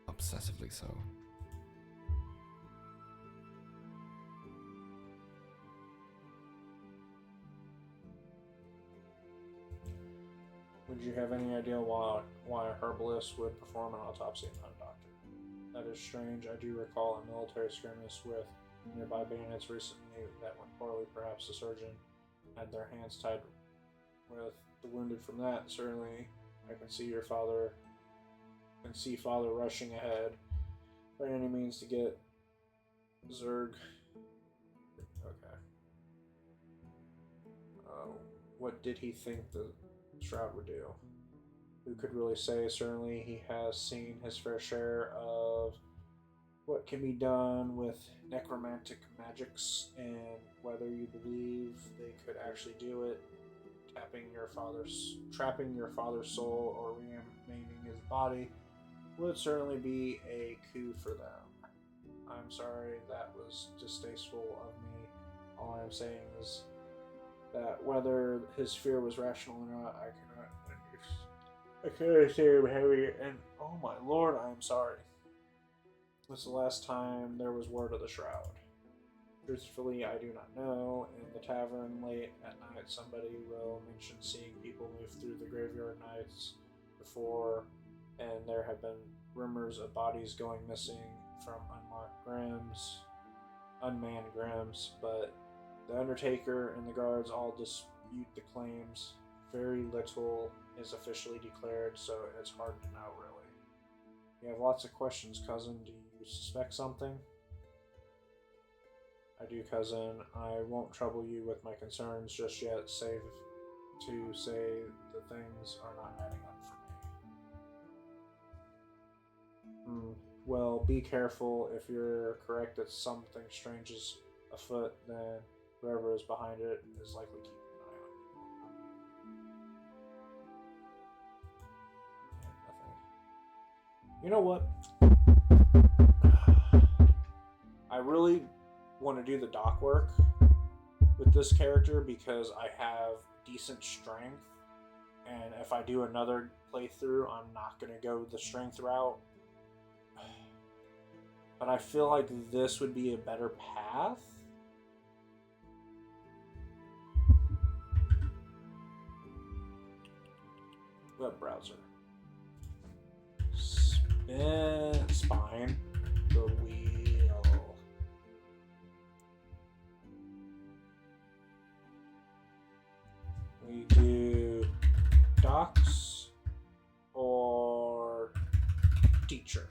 Obsessively so. Would you have any idea why a herbalist would perform an autopsy and not a doctor? That is strange. I do recall a military skirmish with nearby bandits recently that went poorly. Perhaps the surgeon had their hands tied with the wounded from that. Certainly, I can see father rushing ahead by any means to get Zerg. Okay. What did he think the Shroud would do? Who could really say? Certainly, he has seen his fair share of what can be done with necromantic magics, and whether you believe they could actually do it, trapping your father's soul or reanimating his body, would certainly be a coup for them. I'm sorry that was distasteful of me. All I'm saying is that whether his fear was rational or not, I cannot say him heavy, and oh my lord, I'm sorry. This is the last time there was word of the Shroud. Truthfully, I do not know. In the tavern late at night, somebody will mention seeing people move through the graveyard nights before, and there have been rumors of bodies going missing from unmanned grims, but the Undertaker and the guards all dispute the claims. Very little is officially declared, so it's hard to know, really. You have lots of questions, cousin. Do you suspect something? I do, cousin. I won't trouble you with my concerns just yet, save to say the things are not adding up for me. Well, be careful. If you're correct that something strange is afoot, then whoever is behind it is likely keeping an eye on you. Nothing. You know what? I really want to do the dock work with this character because I have decent strength, and if I do another playthrough, I'm not going to go the strength route. But I feel like this would be a better path. Web browser. Spine. The wheel. We do docs or teacher.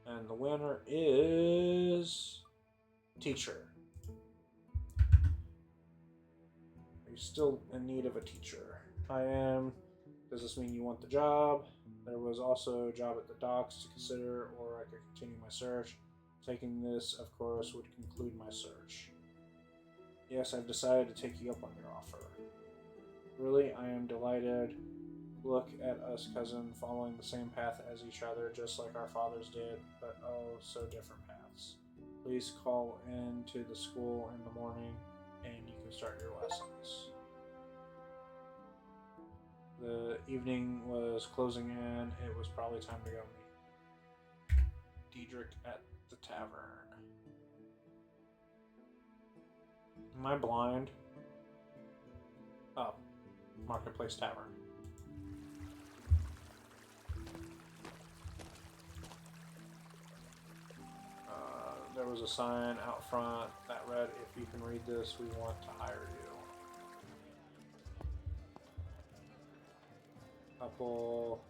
And the winner is teacher. Are you still in need of a teacher? I am. Does this mean you want the job? There was also a job at the docks to consider, or I could continue my search. Taking this, of course, would conclude my search. Yes, I've decided to take you up on your offer. Really, I am delighted. Look at us, cousin, following the same path as each other, just like our fathers did, but oh, so different paths. Please call in to the school in the morning, and you can start your lessons. The evening was closing in. It was probably time to go meet Diedrich at the tavern. Am I blind? Oh, Marketplace Tavern. There was a sign out front that read, "If you can read this, we want to hire you." Couple.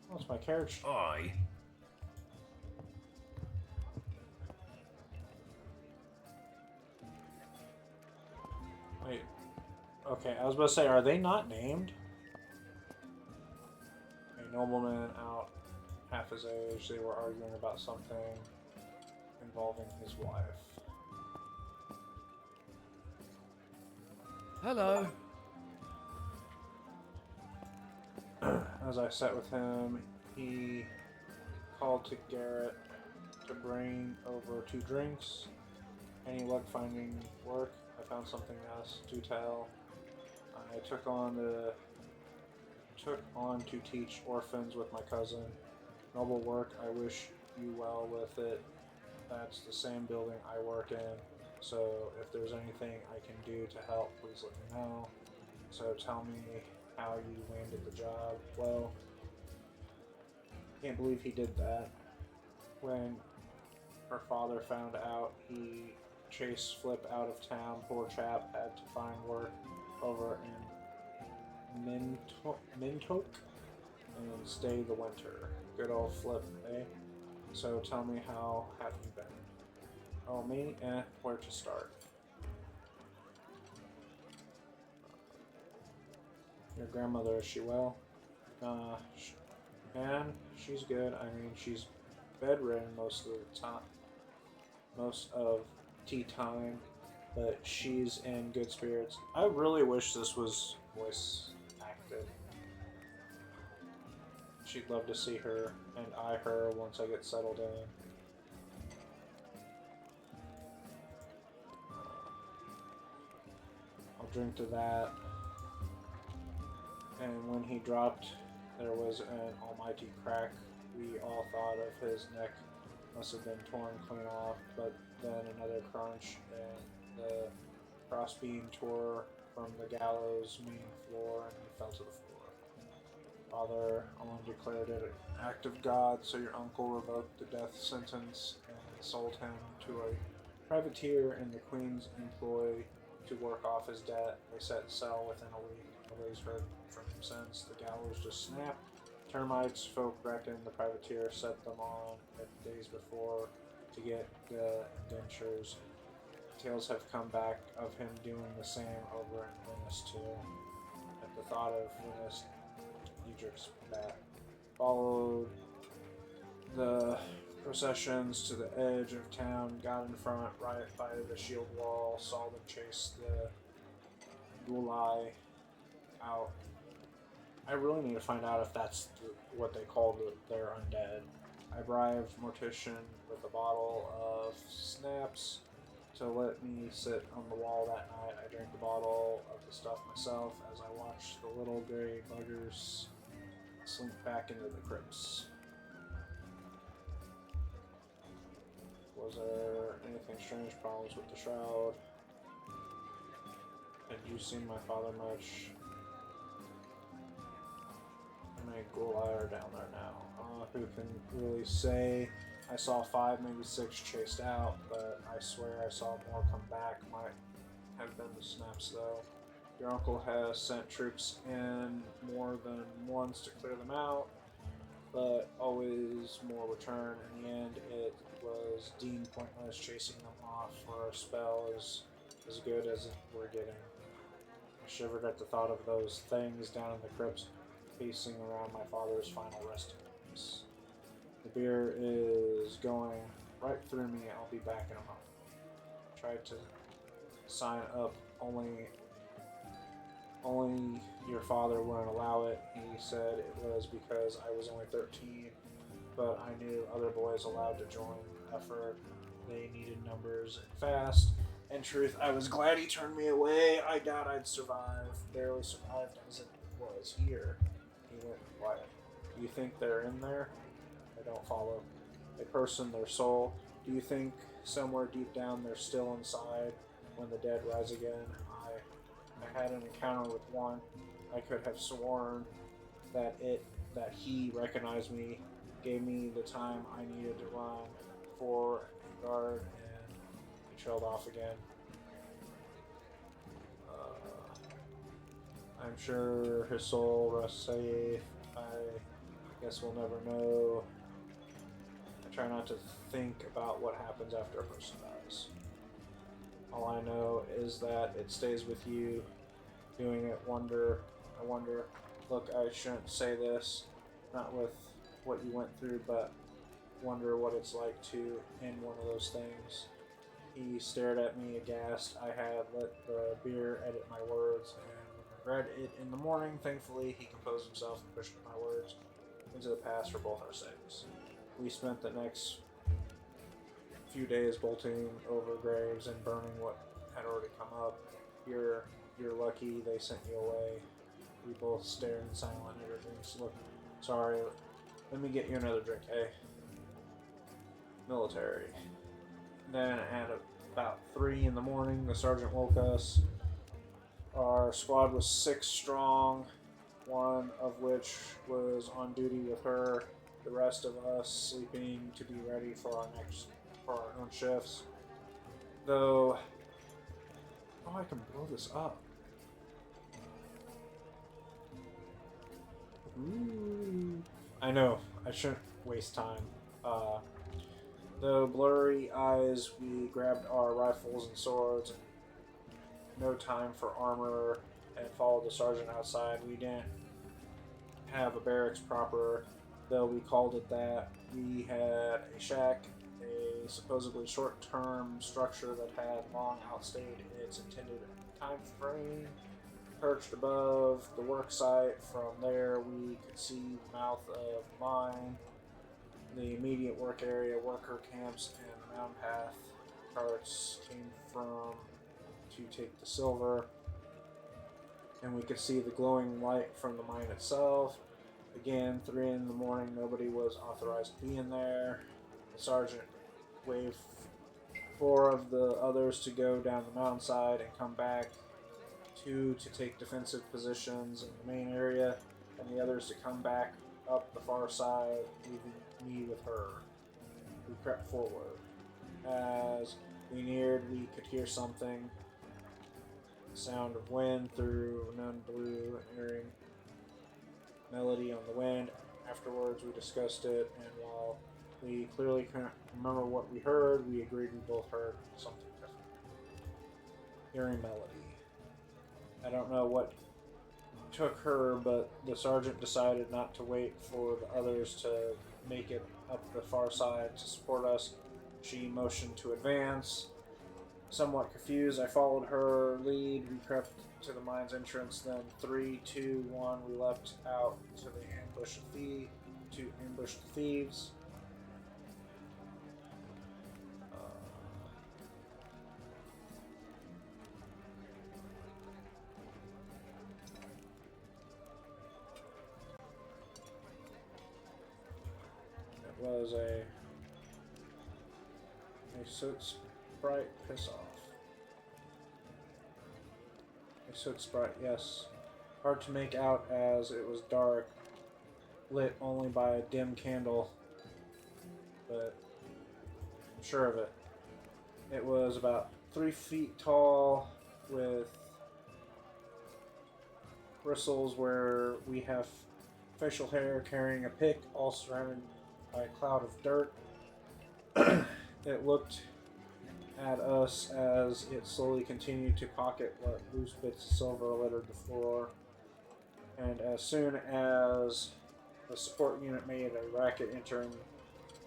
What's my carriage? Aye. Wait. Okay, I was about to say, are they not named? A nobleman out half his age. They were arguing about something involving his wife. Hello. As I sat with him, he called to Garrett to bring over 2 drinks. Any luck finding work? I found something else to tell. I took on to teach orphans with my cousin. Noble work. I wish you well with it. That's the same building I work in. So if there's anything I can do to help, please let me know. So tell me how you landed the job. Well, can't believe he did that. When her father found out, he chased Flip out of town. Poor chap had to find work over in Mintoke and stay the winter. Good old Flip, eh? So tell me, how have you been? Oh, me? Where to start? Your grandmother, is she well? Man, she's good. I mean, she's bedridden most of the time. Most of tea time. But she's in good spirits. I really wish this was voice acted. She'd love to see her and eye her once I get settled in. I'll drink to that. And when he dropped, there was an almighty crack. We all thought of his neck must have been torn clean off, but then another crunch, and the crossbeam tore from the gallows main floor, and he fell to the floor. Father only declared it an act of God, so your uncle revoked the death sentence and sold him to a privateer in the Queen's employ to work off his debt. They set sail within a week. Nobody's heard from him since. The gallows just snapped. Termites folk reckon the privateer set them on days before to get the indentures. Tales have come back of him doing the same over in Venice too. At the thought of Venice, Diedrich's back. Followed the processions to the edge of town, got in front right by the shield wall, saw them chase the Gulai I really need to find out if that's what they call their undead. I bribed Mortician with a bottle of snaps to let me sit on the wall that night. I drank the bottle of the stuff myself as I watched the little gray buggers slink back into the crypts. Was there anything strange problems with the shroud? Had you seen my father much? How many Gulai are down there now? Who can really say? I saw 5, maybe 6 chased out, but I swear I saw more come back. Might have been the snaps though. Your uncle has sent troops in more than once to clear them out, but always more return. In the end, it was deemed pointless chasing them off for a spell as good as we're getting. I shivered at the thought of those things down in the crypts pacing around my father's final resting place. The beer is going right through me. I'll be back in a moment. Tried to sign up, only your father wouldn't allow it. He said it was because I was only 13, but I knew other boys allowed to join the effort. They needed numbers and fast. In truth, I was glad he turned me away. I doubt I'd survive. Barely survived as it was here. He went quiet. Do you think they're in there? I don't follow. A person, their soul. Do you think somewhere deep down they're still inside when the dead rise again? I had an encounter with one. I could have sworn that he recognized me, gave me the time I needed to run for a guard, and he trailed off again. I'm sure his soul rests safe. I guess we'll never know. I try not to think about what happens after a person dies. All I know is that it stays with you, doing it. I wonder, look, I shouldn't say this, not with what you went through, but wonder what it's like to end one of those things. He stared at me aghast. I had let the beer edit my words and regret it in the morning. Thankfully, he composed himself and pushed my words into the past for both our sakes. We spent the next few days bolting over graves and burning what had already come up. You're lucky they sent you away. We both stared in silence at our drinks. Look, sorry, let me get you another drink, eh? Military. Then at about 3 in the morning, the sergeant woke us. Our squad was 6 strong, one of which was on duty with her. The rest of us sleeping to be ready for our own shifts. Though, I can blow this up. Ooh. I know, I shouldn't waste time. The blurry eyes, we grabbed our rifles and swords, and no time for armor, and followed the sergeant outside. We didn't have a barracks proper, though we called it that. We had a shack, a supposedly short-term structure that had long outstayed its intended time frame. Perched above the work site, from there we could see the mouth of the mine, the immediate work area, worker camps, and the mountain path carts came from to take the silver. And we could see the glowing light from the mine itself. Again, 3 in the morning, nobody was authorized to be in there. The sergeant waved 4 of the others to go down the mountainside and come back, 2 to take defensive positions in the main area, and the others to come back up the far side, leaving me with her. We crept forward. As we neared, we could hear something. The sound of wind through known blue, an eerie melody on the wind. Afterwards, we discussed it, and while we clearly couldn't remember what we heard, we agreed we both heard something different. Eerie melody. I don't know what took her, but the sergeant decided not to wait for the others to make it up the far side to support us. She motioned to advance. Somewhat confused, I followed her lead. We crept to the mine's entrance. Then 3, 2, 1, we leapt out to the ambush the thieves. It was a soot sprite piss off. A soot sprite, yes. Hard to make out as it was dark, lit only by a dim candle, but I'm sure of it. It was about 3 feet tall with bristles where we have facial hair, carrying a pick, all surrounded by a cloud of dirt. It looked at us as it slowly continued to pocket what loose bits of silver littered the floor. And as soon as the support unit made a racket entering,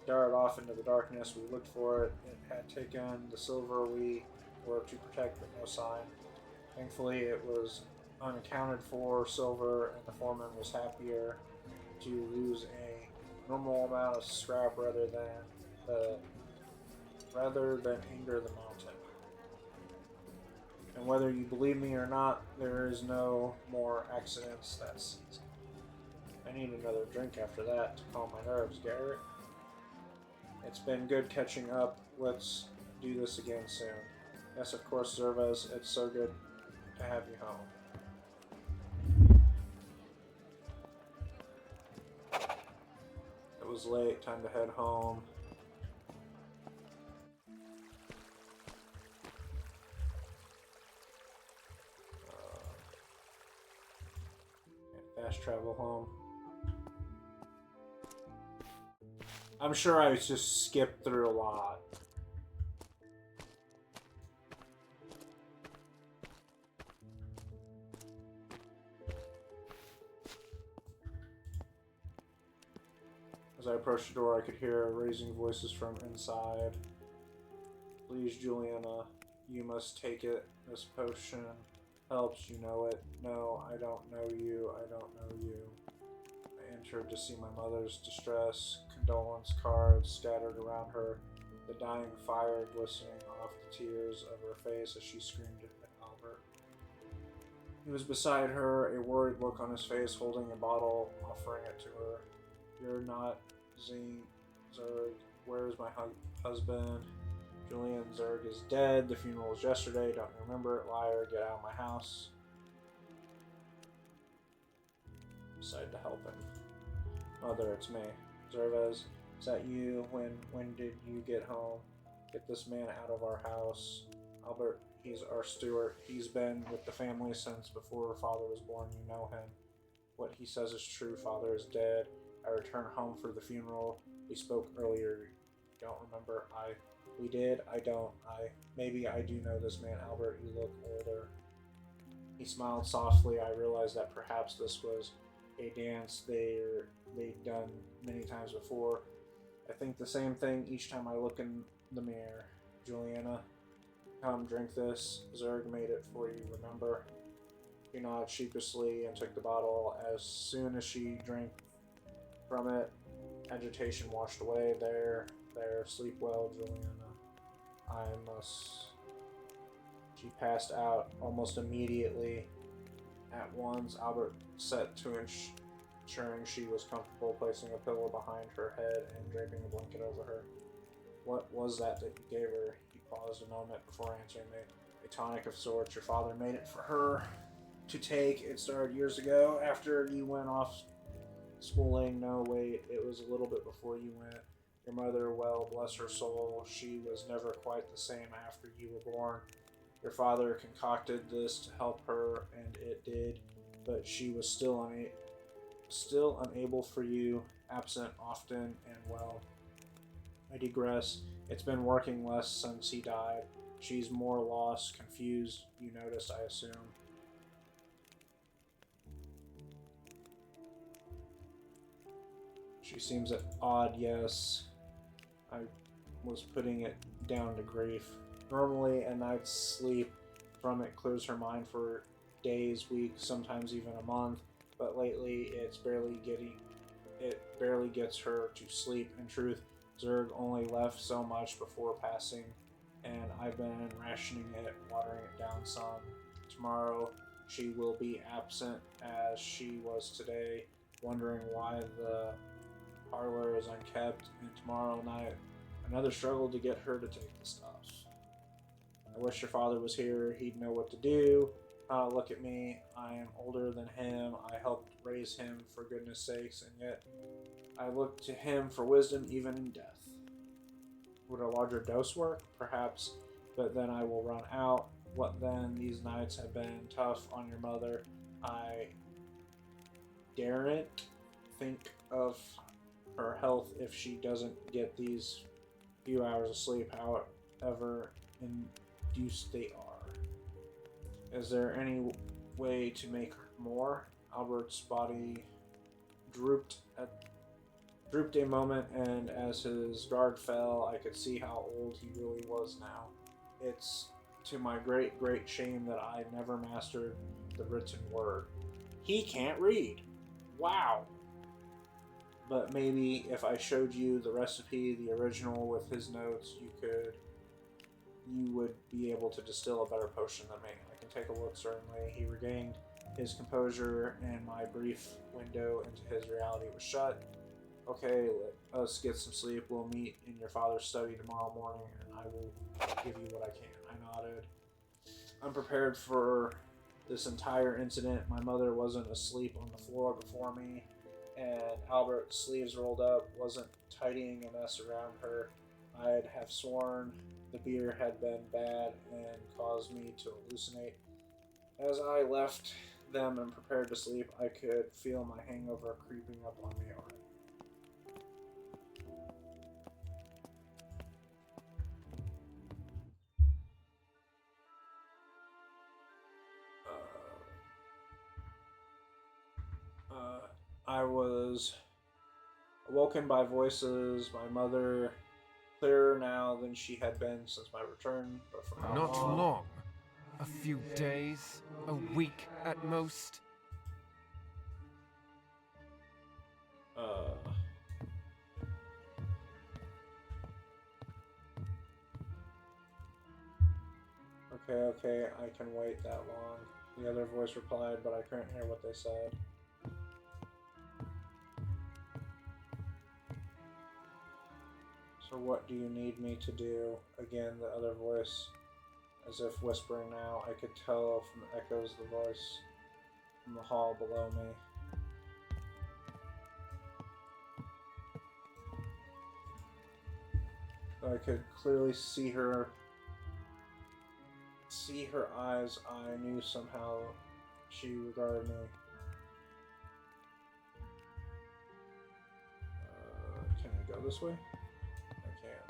darted off into the darkness. We looked for it. It had taken the silver we were to protect, but no sign. Thankfully, it was unaccounted for silver, and the foreman was happier to lose a normal amount of scrap rather than anger the mountain. And whether you believe me or not, there is no more accidents that season. I need another drink after that to calm my nerves, Garrett. It's been good catching up. Let's do this again soon. Yes, of course, Zerves. It's so good to have you home. It was late. Time to head home. Fast travel home. I'm sure I just skipped through a lot. As I approached the door, I could hear raising voices from inside. Please, Juliana, you must take it. This potion helps, you know it. No, I don't know you. I don't know you. I entered to see my mother's distress, condolence cards scattered around her, the dying fire glistening off the tears of her face as she screamed at Albert. He was beside her, a worried look on his face, holding a bottle, offering it to her. You're not Zerg. Where's my husband? Julian Zerg is dead. The funeral was yesterday. Don't you remember it? Liar, get out of my house. Decided to help him. Mother, it's me. Zerves, is that you? When did you get home? Get this man out of our house. Albert, he's our steward. He's been with the family since before her father was born. You know him. What he says is true. Father is dead. I returned home for the funeral. We spoke earlier. Don't remember. We did. I don't. Maybe I do know this man, Albert. You look older. He smiled softly. I realized that perhaps this was a dance they'd done many times before. I think the same thing each time I look in the mirror. Juliana, come drink this. Zerg made it for you, remember? She nodded sheepishly and took the bottle. As soon as she drank from it, agitation washed away. There, sleep well, Juliana. I must... She passed out almost immediately. At once, Albert set to ensuring she was comfortable, placing a pillow behind her head and draping a blanket over her. What was that you gave her? He paused a moment before answering me. A tonic of sorts. Your father made it for her to take. It started years ago, after you went off schooling. No, wait, it was a little bit before you went. Your mother, well, bless her soul, she was never quite the same after you were born. Your father concocted this to help her, and it did, but she was still unable for you, absent often, and well, I digress. It's been working less since he died. She's more lost, confused, you noticed, I assume. She seems at odd, yes. I was putting it down to grief. Normally, a night's sleep from it clears her mind for days, weeks, sometimes even a month. But lately, it barely gets her to sleep. In truth, Zerg only left so much before passing, and I've been rationing it, watering it down some. Tomorrow, she will be absent as she was today, wondering why the parlor is unkept, and tomorrow night, another struggle to get her to take the stuff. I wish your father was here. He'd know what to do. Look at me. I am older than him. I helped raise him, for goodness sakes, and yet I look to him for wisdom even in death. Would a larger dose work? Perhaps, but then I will run out. What then? These nights have been tough on your mother. I daren't think of her health if she doesn't get these few hours of sleep, however induced they are. Is there any way to make more? Albert's body drooped a moment, and as his guard fell, I could see how old he really was now. It's to my great shame that I never mastered the written word. He can't read. Wow. But maybe if I showed you the recipe, the original with his notes, you would be able to distill a better potion than me. I can take a look, certainly. He regained his composure, and my brief window into his reality was shut. Okay, let us get some sleep. We'll meet in your father's study tomorrow morning, and I will give you what I can. I nodded. Unprepared for this entire incident, my mother wasn't asleep on the floor before me, and Albert's sleeves rolled up, wasn't tidying a mess around her. I'd have sworn the beer had been bad and caused me to hallucinate. As I left them and prepared to sleep, I could feel my hangover creeping up on me already. I was awoken by voices, my mother clearer now than she had been since my return, but for how Not long? long. A few days, a week at most. Okay, I can wait that long. The other voice replied, but I couldn't hear what they said. So what do you need me to do? Again, the other voice, as if whispering now. I could tell from the echoes of the voice from the hall below me. I could clearly see her eyes. I knew somehow she regarded me. Can I go this way? I can.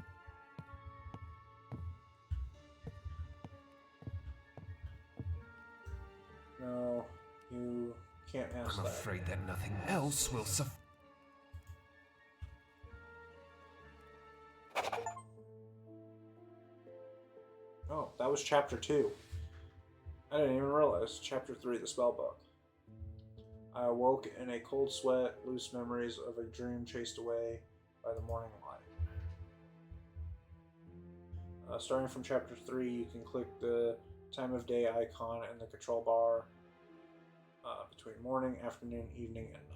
No, you can't ask I'm that. afraid that nothing else will suffice. Oh, that was chapter 2. I didn't even realize. Chapter 3, the spell book. I awoke in a cold sweat, loose memories of a dream chased away by the morning light. Starting from chapter 3, you can click the time of day icon in the control bar between morning, afternoon, evening, and night.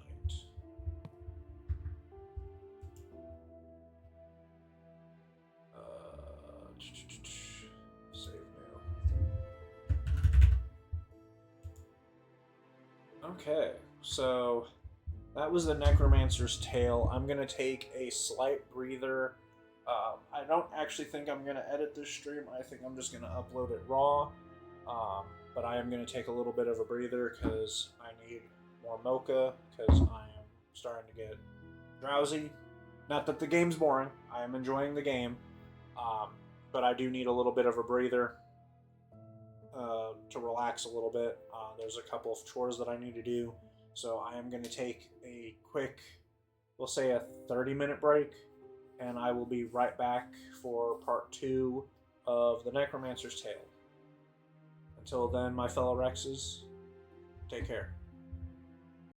Save new. Okay, so that was the Necromancer's Tale. I'm going to take a slight breather. I don't actually think I'm going to edit this stream. I think I'm just going to upload it raw. But I am going to take a little bit of a breather because I need more mocha because I am starting to get drowsy. Not that the game's boring. I am enjoying the game. But I do need a little bit of a breather to relax a little bit. There's a couple of chores that I need to do. So I am going to take a quick, we'll say a 30-minute break. And I will be right back for part 2 of the Necromancer's Tale. Until then, my fellow Rexes, Take care.